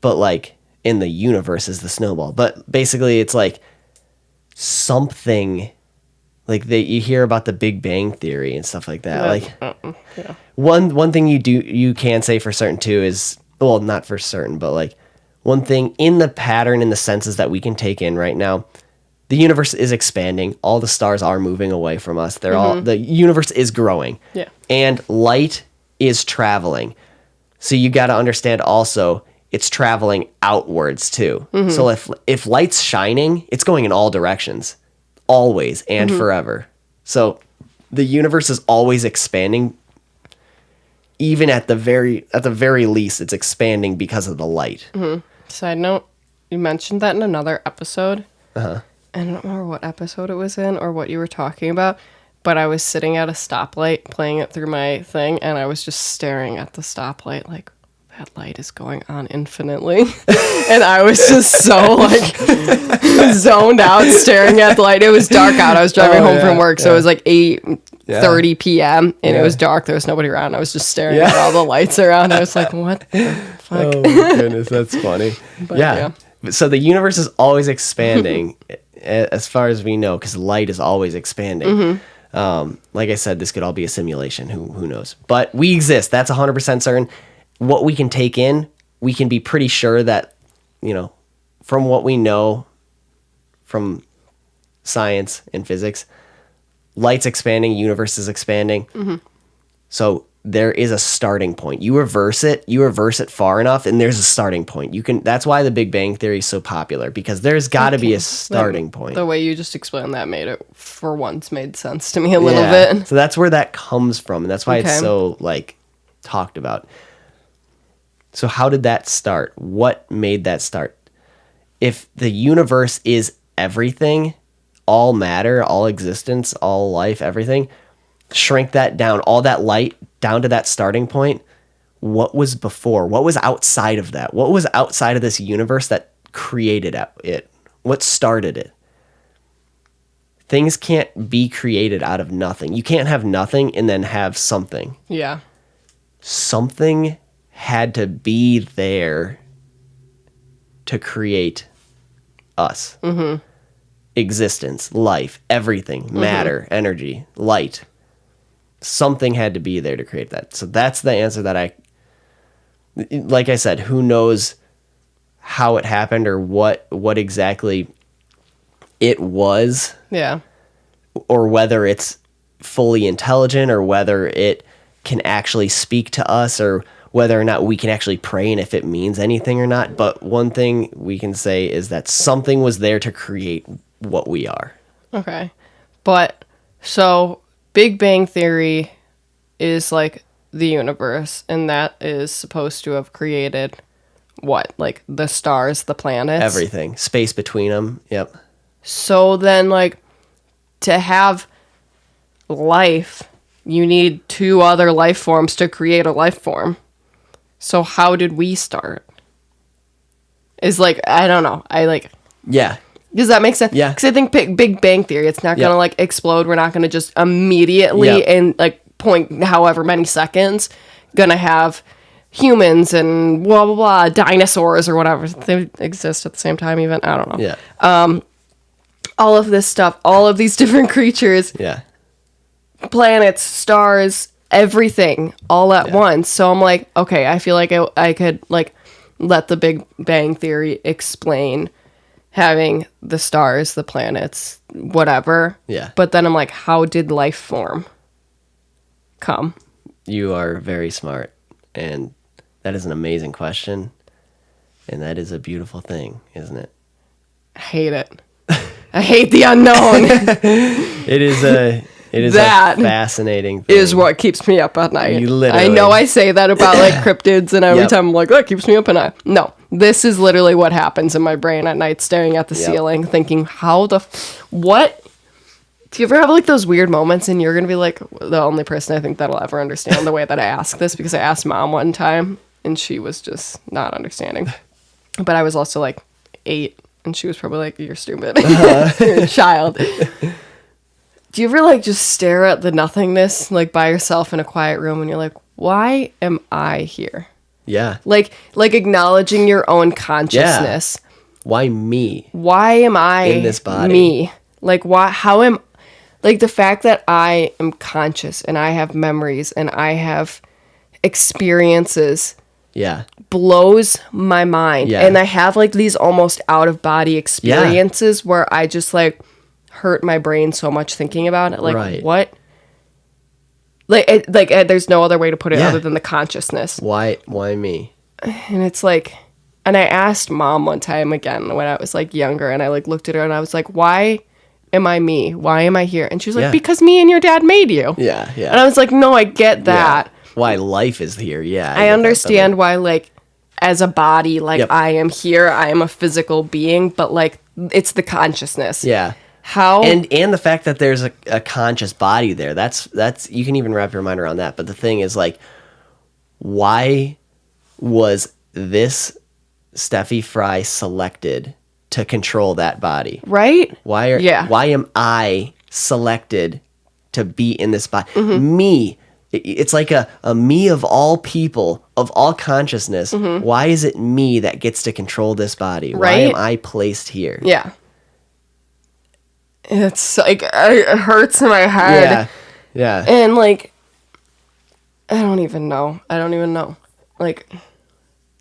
But like in the universe is the snowball. But basically it's like something like you hear about the Big Bang Theory and stuff like that. Yeah. One thing you can say for certain too is, well, not for certain, but like one thing in the pattern, in the senses that we can take in right now, the universe is expanding. All the stars are moving away from us. The universe is growing. Yeah. And light is traveling. So you got to understand also it's traveling outwards too. So if light's shining, it's going in all directions, always and forever. So the universe is always expanding. Even at the very least, it's expanding because of the light. Side note, you mentioned that in another episode. I don't remember what episode it was in or what you were talking about, but I was sitting at a stoplight playing it through my thing, and I was just staring at the stoplight like, that light is going on infinitely. And I was just so like zoned out staring at the light. It was dark out. I was driving home from work, so it was like 8:30 p.m. and it was dark. There was nobody around. I was just staring at all the lights around. I was like, what the fuck? Oh my goodness, that's funny. Yeah. So the universe is always expanding as far as we know, because light is always expanding. Like I said, this could all be a simulation. Who knows? But we exist. That's 100% certain. What we can take in, we can be pretty sure that, from what we know from science and physics, light's expanding, universe is expanding. So there is a starting point. You reverse it far enough, and there's a starting point. That's why the Big Bang Theory is so popular, because there's got to be a starting point. The way you just explained that for once made sense to me a little bit. So that's where that comes from, and that's why it's so talked about. So how did that start? What made that start? If the universe is everything, all matter, all existence, all life, everything, shrink that down, all that light down to that starting point. What was before? What was outside of that? What was outside of this universe that created it? What started it? Things can't be created out of nothing. You can't have nothing and then have something. Yeah. Something had to be there to create us. Existence, life, everything, matter, energy, light. Something had to be there to create that. So that's the answer that like I said, who knows how it happened or what exactly it was. Yeah. Or whether it's fully intelligent, or whether it can actually speak to us, or whether or not we can actually pray and if it means anything or not. But one thing we can say is that something was there to create what we are. Okay. But so Big Bang Theory is like the universe, and that is supposed to have created what? Like the stars, the planets? Everything. Space between them. Yep. So then, to have life, you need two other life forms to create a life form. So how did we start? I don't know. Yeah. Does that make sense? Yeah. Because I think Big Bang Theory, it's not going to explode. We're not going to just immediately in point however many seconds going to have humans and blah, blah, blah, dinosaurs or whatever. They exist at the same time even. I don't know. Yeah. All of this stuff, all of these different creatures. Yeah. Planets, stars, everything all at once. So I'm like, okay, I feel like I could let the Big Bang Theory explain having the stars, the planets, whatever. Yeah. But then I'm like, how did life form come? You are very smart, and that is an amazing question, and that is a beautiful thing, isn't it? I hate it. I hate the unknown. It is a fascinating thing. Is what keeps me up at night. You literally. I know I say that about cryptids, and every time I'm like, oh, it keeps me up at night. No, This is literally what happens in my brain at night, staring at the Yep. ceiling, thinking, what? Do you ever have like those weird moments and you're going to be like the only person I think that'll ever understand the way that I ask this, because I asked Mom one time and she was just not understanding. But I was also like 8 and she was probably like, you're stupid. You're a child. Do you ever like just stare at the nothingness like by yourself in a quiet room and you're like, why am I here? Yeah. Like acknowledging your own consciousness. Why me? Why am I In this body? me? Like like the fact that I am conscious and I have memories and I have experiences Yeah. blows my mind. Yeah. And I have like these almost out of body experiences where I just like hurt my brain so much thinking about it. Like Right. what? There's no other way to put it Yeah. other than the consciousness. Why me? And it's like, and I asked Mom one time again when I was like younger, and I like looked at her and I was like, why am I me? Why am I here? And she was like, Yeah. because me and your dad made you. Yeah. Yeah. And I was like, no, I get that. Yeah. Why life is here. Yeah. I get that, but, understand like, why, like, as a body, like, Yep. I am here, I am a physical being, but, like, it's the consciousness. Yeah. How? And the fact that there's a conscious body there, that's you can even wrap your mind around that. But the thing is, like, why was this Stefie Frye selected to control that body? right? Why am I selected to be in this body? Mm-hmm. Me. It's like a me of all people, of all consciousness. Why is it me that gets to control this body? Why am Mm-hmm. Right? I placed here? Yeah. It's like, it hurts in my head. Yeah. And, like, I don't even know. Like,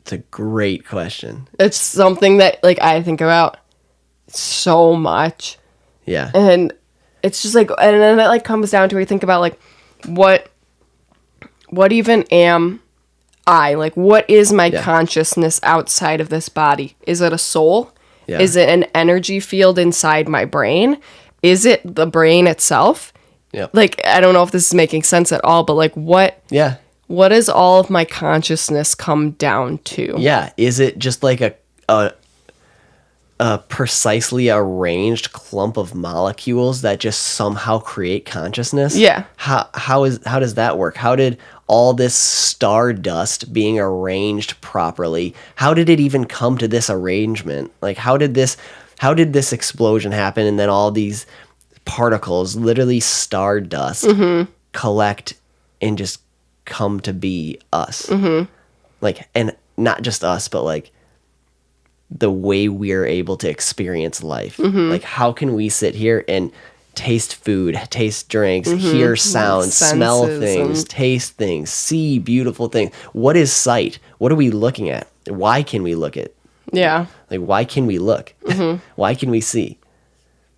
It's a great question. it's something that, like, I think about so much. Yeah. And it's just like, and then it like comes down to, we think about like, what even am I? Like, what is my Yeah. consciousness outside of this body? Is it a soul? Yeah. Is it an energy field inside my brain? Is it the brain itself? Yep. Like, I don't know if this is making sense at all, but like, what Yeah. does all of my consciousness come down to? Yeah. Is it just like a precisely arranged clump of molecules that just somehow create consciousness? Yeah. How does that work? How did all this stardust being arranged properly, how did it even come to this arrangement? Like, how did this explosion happen, and then all these particles, literally stardust, collect and just come to be us? Like, and not just us, but like the way we're able to experience life. Like, how can we sit here and taste food, taste drinks, hear sounds, smell Senses things, and- taste things, see beautiful things? What is sight? What are we looking at? Why can we look at? Yeah. Like, why can we look? Why can we see?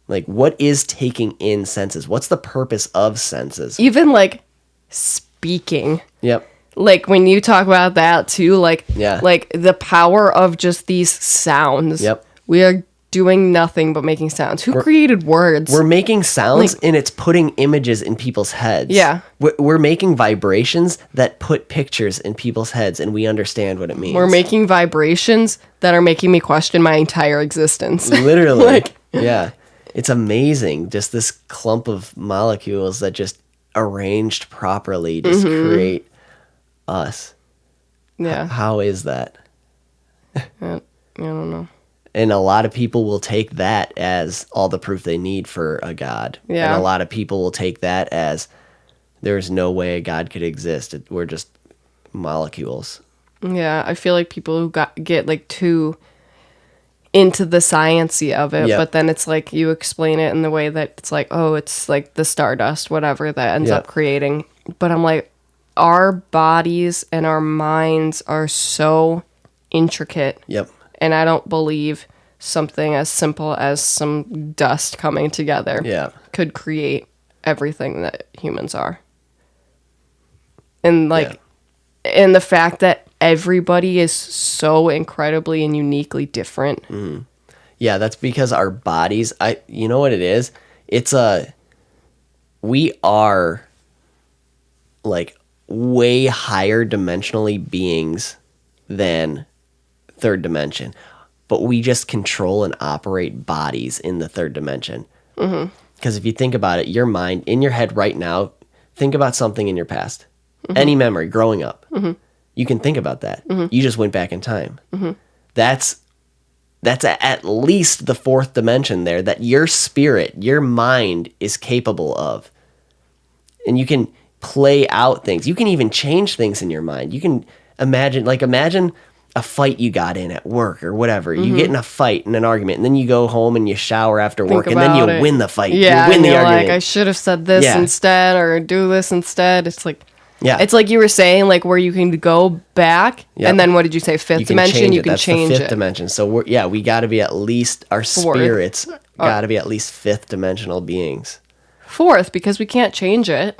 Like, what is taking in senses? What's the purpose of senses? Even like speaking. Yep. Like when you talk about that too, like Yeah. like the power of just these sounds. Yep. We are doing nothing but making sounds. Who created words? We're making sounds, and it's putting images in people's heads. Yeah. We're making vibrations that put pictures in people's heads, and we understand what it means. We're making vibrations that are making me question my entire existence. Literally. Like- yeah. It's amazing. Just this clump of molecules that just arranged properly just create us. Yeah. How is that? I don't know. And a lot of people will take that as all the proof they need for a God. Yeah. And a lot of people will take that as there's no way a God could exist. We're just molecules. Yeah, I feel like people who get like too into the science-y of it, Yep. but then it's like you explain it in the way that it's like, oh, it's like the stardust, whatever, that ends Yep. up creating. But I'm like, our bodies and our minds are so intricate, Yep. and I don't believe something as simple as some dust coming together Yeah. could create everything that humans are. And like, and the fact that everybody is so incredibly and uniquely different. Yeah, that's because our bodies, you know what it is? We are like way higher dimensionally beings than third dimension, but we just control and operate bodies in the third dimension. Because if you think about it, your mind in your head right now, think about something in your past, any memory growing up. You can think about that. You just went back in time. That's at least the fourth dimension there that your spirit, your mind is capable of. And you can play out things. You can even change things in your mind. You can imagine a fight you got in at work or whatever. You get in a fight in an argument, and then you go home and you shower after work, and then you win the fight. Yeah, you win the argument. Like, I should have said this instead, or do this instead. It's like, it's like you were saying, like where you can go back, and then what did you say? Fifth dimension, you can change the fifth dimension. So we got to be at least our spirits got to be at least fifth dimensional beings. Fourth, because we can't change it.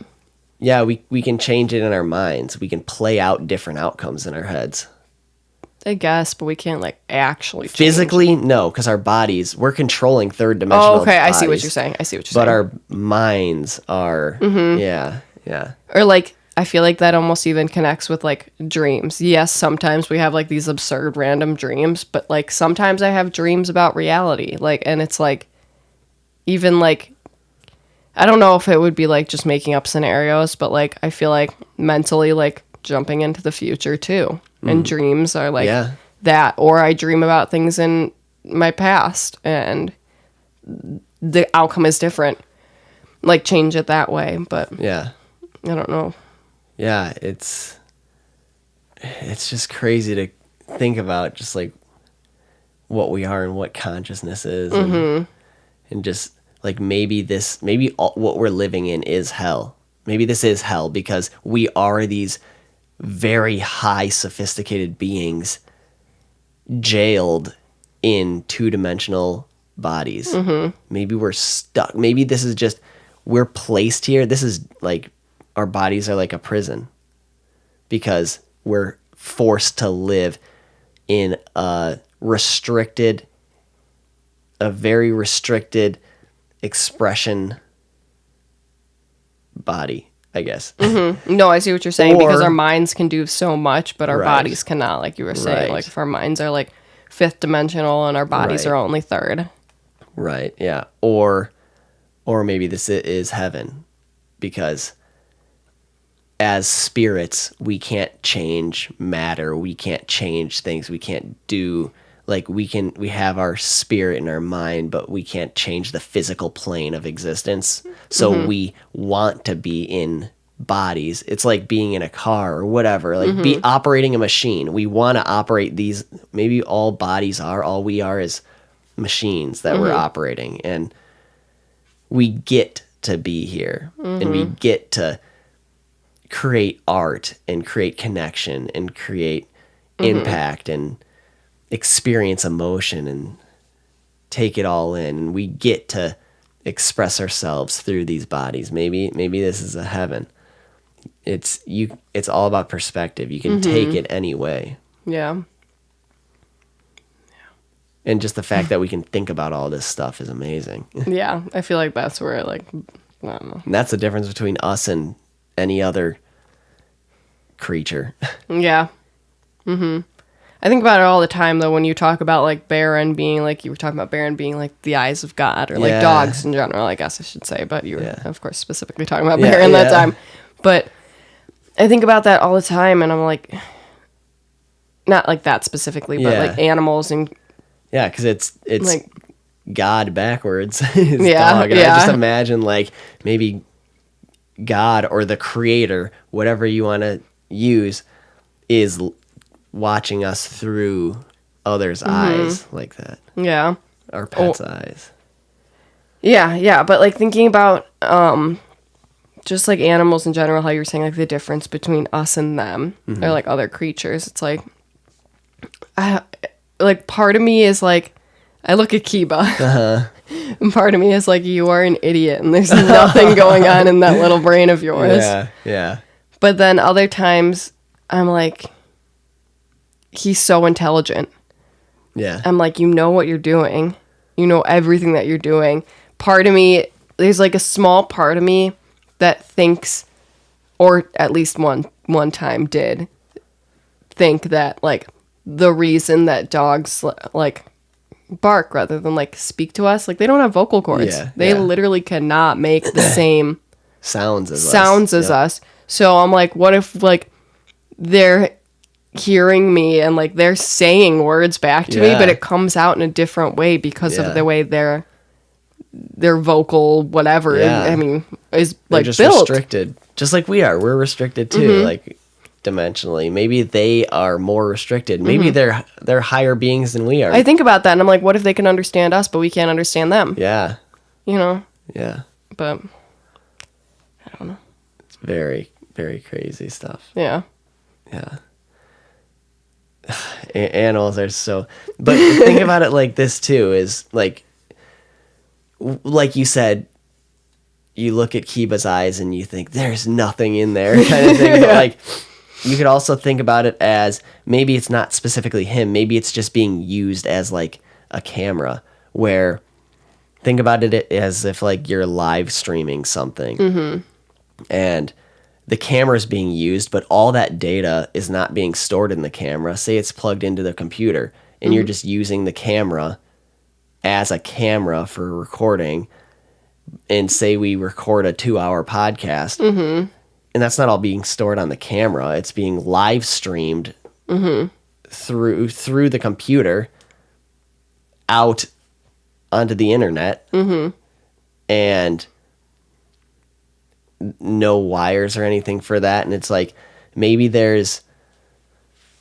Yeah, we can change it in our minds. We can play out different outcomes in our heads. I guess, but we can't like actually change physically, no, because our bodies, we're controlling third dimensional. Oh, okay, bodies, I see what you're saying. But our minds are, yeah. Or like, I feel like that almost even connects with like dreams. Yes, sometimes we have like these absurd random dreams, but like sometimes I have dreams about reality. Like, and it's like, even like, I don't know if it would be like just making up scenarios, but like I feel like mentally like jumping into the future too. And dreams are like that. Or I dream about things in my past and the outcome is different. Like change it that way. But I don't know. Yeah, it's just crazy to think about just like what we are and what consciousness is. And just like maybe what we're living in is hell. Maybe this is hell because we are these very high sophisticated beings jailed in two-dimensional bodies. Maybe we're stuck. Maybe this is just, we're placed here. This is like, our bodies are like a prison because we're forced to live in a very restricted expression body, I guess. No, I see what you're saying, because our minds can do so much, but our bodies cannot, like you were saying. Right. Like if our minds are like fifth dimensional and our bodies are only third. Right, yeah. Or maybe this is heaven, because as spirits, we can't change matter. We can't change things. We can't do, like we have our spirit and our mind, but we can't change the physical plane of existence. So we want to be in bodies. It's like being in a car or whatever, like be operating a machine. We want to operate these. Maybe all we are is machines that we're operating, and we get to be here and we get to create art and create connection and create impact and experience emotion and take it all in. And we get to express ourselves through these bodies. Maybe this is a heaven. It's all about perspective. You can take it any way. Yeah. And just the fact that we can think about all this stuff is amazing. Yeah, I feel like that's where like, I don't know. And that's the difference between us and any other creature. Yeah. I think about it all the time, though, when you talk about, like, Baron being, like, you were talking about Baron being, like, the eyes of God, or, like, dogs in general, I guess I should say, but you were, of course, specifically talking about Baron that time. But I think about that all the time, and I'm like, not like that specifically, but, like, animals and... Yeah, because it's like, God backwards. Dog. And I just imagine, like, maybe God or the creator, whatever you want to use, is watching us through others' eyes like that. Yeah. Our pets' eyes. Yeah, but like thinking about just like animals in general, how you were saying like the difference between us and them, or like other creatures. It's like, like part of me is like, I look at Kiba, and part of me is like, you are an idiot, and there's nothing going on in that little brain of yours. Yeah. But then other times, I'm like, he's so intelligent. Yeah. I'm like, you know what you're doing. You know everything that you're doing. Part of me, there's like a small part of me that thinks, or at least one time did, think that like the reason that dogs like bark rather than like speak to us. Like they don't have vocal cords. Yeah, They yeah. literally cannot make the same sounds as sounds us. So I'm like, what if like they're hearing me and like they're saying words back to me, Yeah. but it comes out in a different way because Yeah. of the way their vocal whatever Yeah. I mean is They're like just built. restricted, just like we are. We're restricted too, like dimensionally. Maybe they are more restricted. Maybe they're higher beings than we are. I think about that and I'm like, what if they can understand us but we can't understand them? Yeah, You know? yeah. But I don't know. It's very, very crazy stuff. Yeah. Yeah. Animals are so, but think about it like this too, is like you said, you look at Kiba's eyes and you think there's nothing in there kind of thing. But like, you could also think about it as maybe it's not specifically him. Maybe it's just being used as like a camera, where think about it as if like you're live streaming something and the camera is being used, but all that data is not being stored in the camera. Say it's plugged into the computer and you're just using the camera as a camera for recording, and say we record a 2-hour podcast, and that's not all being stored on the camera. It's being live streamed through the computer out onto the internet, and no wires or anything for that. And it's like, maybe there's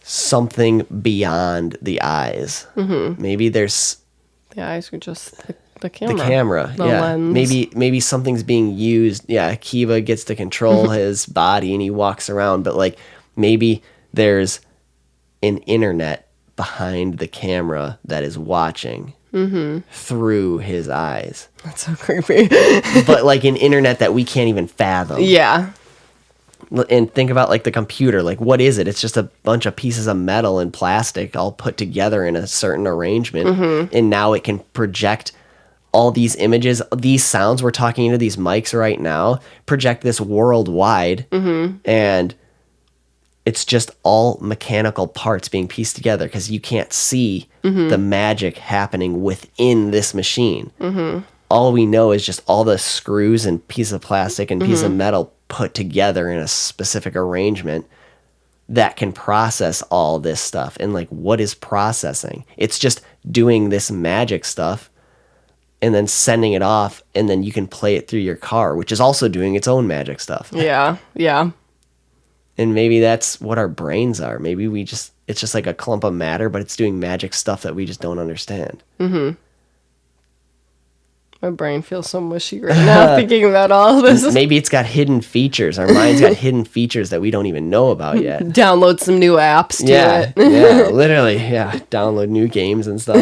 something beyond the eyes. Maybe there's The eyes are just the the camera. camera. The Yeah. lens. Maybe something's being used. Yeah. Kiva gets to control his body and he walks around, but like maybe there's an internet behind the camera that is watching through his eyes. That's so creepy. But like an internet that we can't even fathom. Yeah. And think about like the computer. Like, what is it? It's just a bunch of pieces of metal and plastic all put together in a certain arrangement. And now it can project all these images, these sounds. We're talking into these mics right now, project this worldwide. And it's just all mechanical parts being pieced together because you can't see the magic happening within this machine. All we know is just all the screws and piece of plastic and piece of metal put together in a specific arrangement that can process all this stuff. And like, what is processing? It's just doing this magic stuff and then sending it off, and then you can play it through your car, which is also doing its own magic stuff. Yeah. Yeah. And maybe that's what our brains are. Maybe it's just like a clump of matter, but it's doing magic stuff that we just don't understand. My brain feels so mushy right now thinking about all of this. Maybe it's got hidden features. Our mind's got hidden features that we don't even know about yet. Download some new apps to it. Yeah, literally. Yeah, download new games and stuff.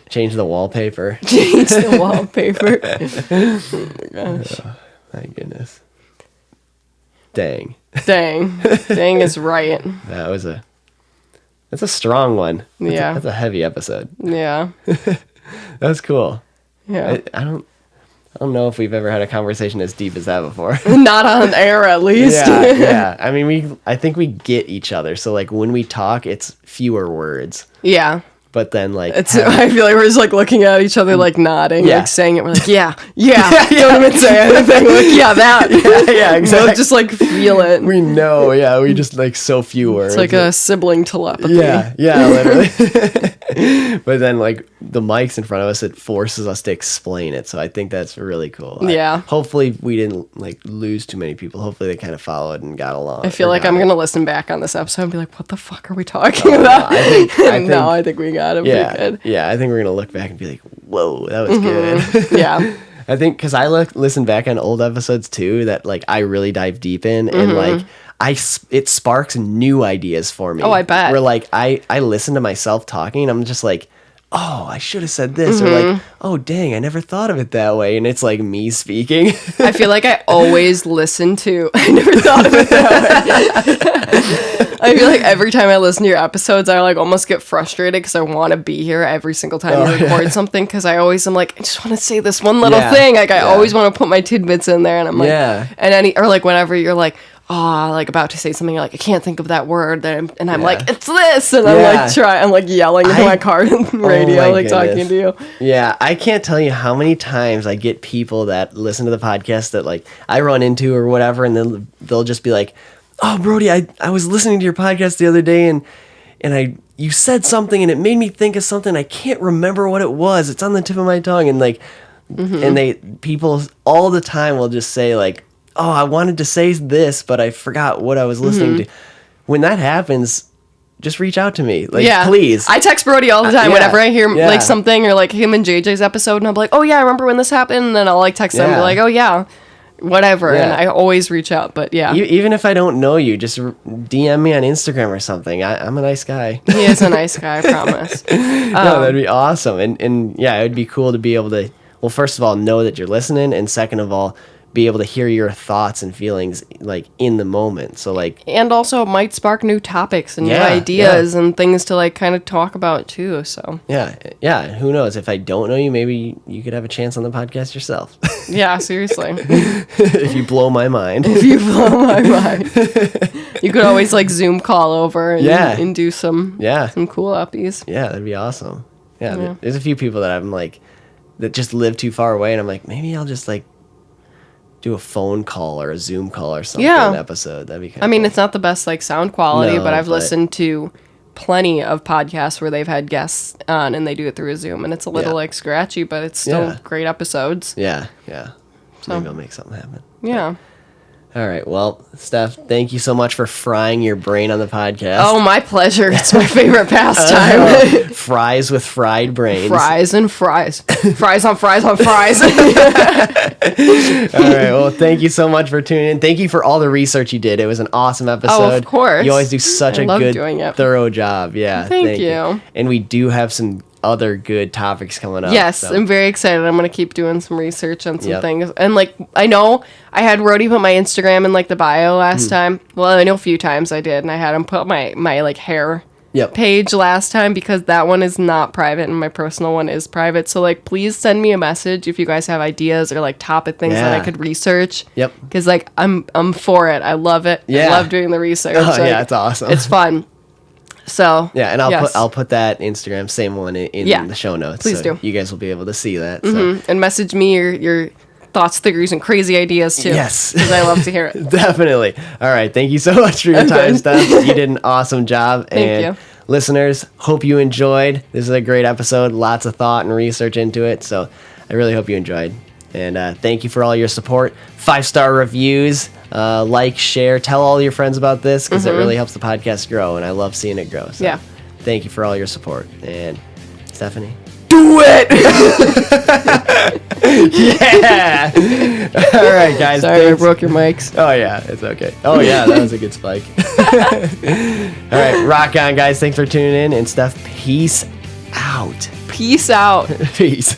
Change the wallpaper. Change the wallpaper. Oh my gosh. My goodness. Dang. Dang. Dang is right. That's a strong one. Yeah. That's a heavy episode. Yeah. That's cool. Yeah. I don't know if we've ever had a conversation as deep as that before. Not on air, at least. Yeah. I mean, I think we get each other. So like when we talk, it's fewer words. Yeah. But then like I feel like we're just like looking at each other, like nodding, Yeah. like saying it. We're like, yeah. Don't even say anything. Like, yeah, that. yeah, exactly. Both just like feel it. We know, yeah. We just like so few words. It's like a sibling telepathy. Yeah, literally. But then like the mics in front of us, it forces us to explain it. So I think that's really cool. Yeah. Hopefully we didn't like lose too many people. Hopefully they kind of followed and got along. I feel or like got I'm it. going to listen back on this episode and be like, what the fuck are we talking about? I think No, I think we got it pretty good. Yeah, I think we're gonna look back and be like, "Whoa, that was good." Yeah. I think because I listen back on old episodes too that like I really dive deep in, and like it sparks new ideas for me. Oh, I bet. Where like I listen to myself talking, and I'm just like, oh, I should have said this, or like, oh, dang, I never thought of it that way, and it's like me speaking. I feel like I always listen to. I never thought of it that way. I feel like every time I listen to your episodes, I like almost get frustrated because I want to be here every single time you record something. Because I always am like, I just want to say this one little thing. Like I always want to put my tidbits in there, and I'm like, Yeah. and or like whenever you're like, like about to say something, like I can't think of that word, and I'm Yeah. like, it's this, and Yeah. I'm like yelling into my car and radio, my like talking goodness. to you. Yeah, I can't tell you how many times I get people that listen to the podcast that like I run into or whatever, and then they'll just be like, "Oh, Brody, I was listening to your podcast the other day, and you said something, and it made me think of something. I can't remember what it was. It's on the tip of my tongue." And like, and people all the time will just say like, "Oh, I wanted to say this, but I forgot what I was listening to." When that happens, just reach out to me, like, please. I text Brody all the time whenever I hear Yeah. like something, or like him and JJ's episode, and I'm like, oh yeah, I remember when this happened, and then I'll like text them and be like, oh yeah, whatever, and I always reach out. But yeah, Even if I don't know you, just DM me on Instagram or something. I'm a nice guy. he is a nice guy, I promise. No, that'd be awesome. And yeah, it'd be cool to be able to, well, first of all, know that you're listening, and second of all, be able to hear your thoughts and feelings like in the moment. So like, And also it might spark new topics and new Yeah, ideas and things to like kind of talk about too. So yeah, who knows? If I don't know you, maybe you could have a chance on the podcast yourself. yeah, seriously. If you blow my mind. If you blow my mind. You could always like Zoom call over and do some cool uppies. Yeah, that'd be awesome. Yeah, there's a few people that I'm like, that just live too far away, and I'm like, maybe I'll just like do a phone call or a Zoom call or something an episode. That'd be kind of cool. It's not the best like sound quality, No, but I've but- listened to plenty of podcasts where they've had guests on and they do it through a Zoom, and it's a little like scratchy, but it's still great episodes. Yeah. Maybe I'll make something happen. Yeah. All right. Well, Steph, thank you so much for frying your brain on the podcast. Oh, my pleasure. It's my favorite pastime. Fries with fried brains. Fries and fries. Fries on fries on fries. All right. Well, thank you so much for tuning in. Thank you for all the research you did. It was an awesome episode. Oh, of course. You always do such I a love good, doing it. thorough job. Yeah. Thank you. And we do have some other good topics coming up. Yes, so. I'm very excited. I'm going to keep doing some research on some Yep. things. And, like, I know I had Brody put my Instagram in, like, the bio last time. Well, I know a few times I did. And I had him put my like, hair page last time because that one is not private and my personal one is private. So, like, please send me a message if you guys have ideas or, like, topic things that I could research. Yep. Because, like, I'm for it. I love it. Yeah. I love doing the research. Oh, like, yeah, it's awesome. It's fun. So yeah, and I'll put that Instagram same one in the show notes. Please so do. You guys will be able to see that. So. And message me your thoughts, theories, and crazy ideas too. Yes. Because I love to hear it. Definitely. All right. Thank you so much for your time, Steph. You did an awesome job. Thank you. Listeners, hope you enjoyed. This is a great episode. Lots of thought and research into it. So I really hope you enjoyed. And thank you for all your support. 5-star reviews. Like, share, tell all your friends about this because it really helps the podcast grow, and I love seeing it grow. So thank you for all your support. And Stephanie, do it! Yeah! All right, guys. Sorry, thanks. I broke your mics. Oh, yeah, it's okay. Oh, yeah, that was a good spike. All right, rock on, guys. Thanks for tuning in. And Steph, peace out. Peace out. Peace.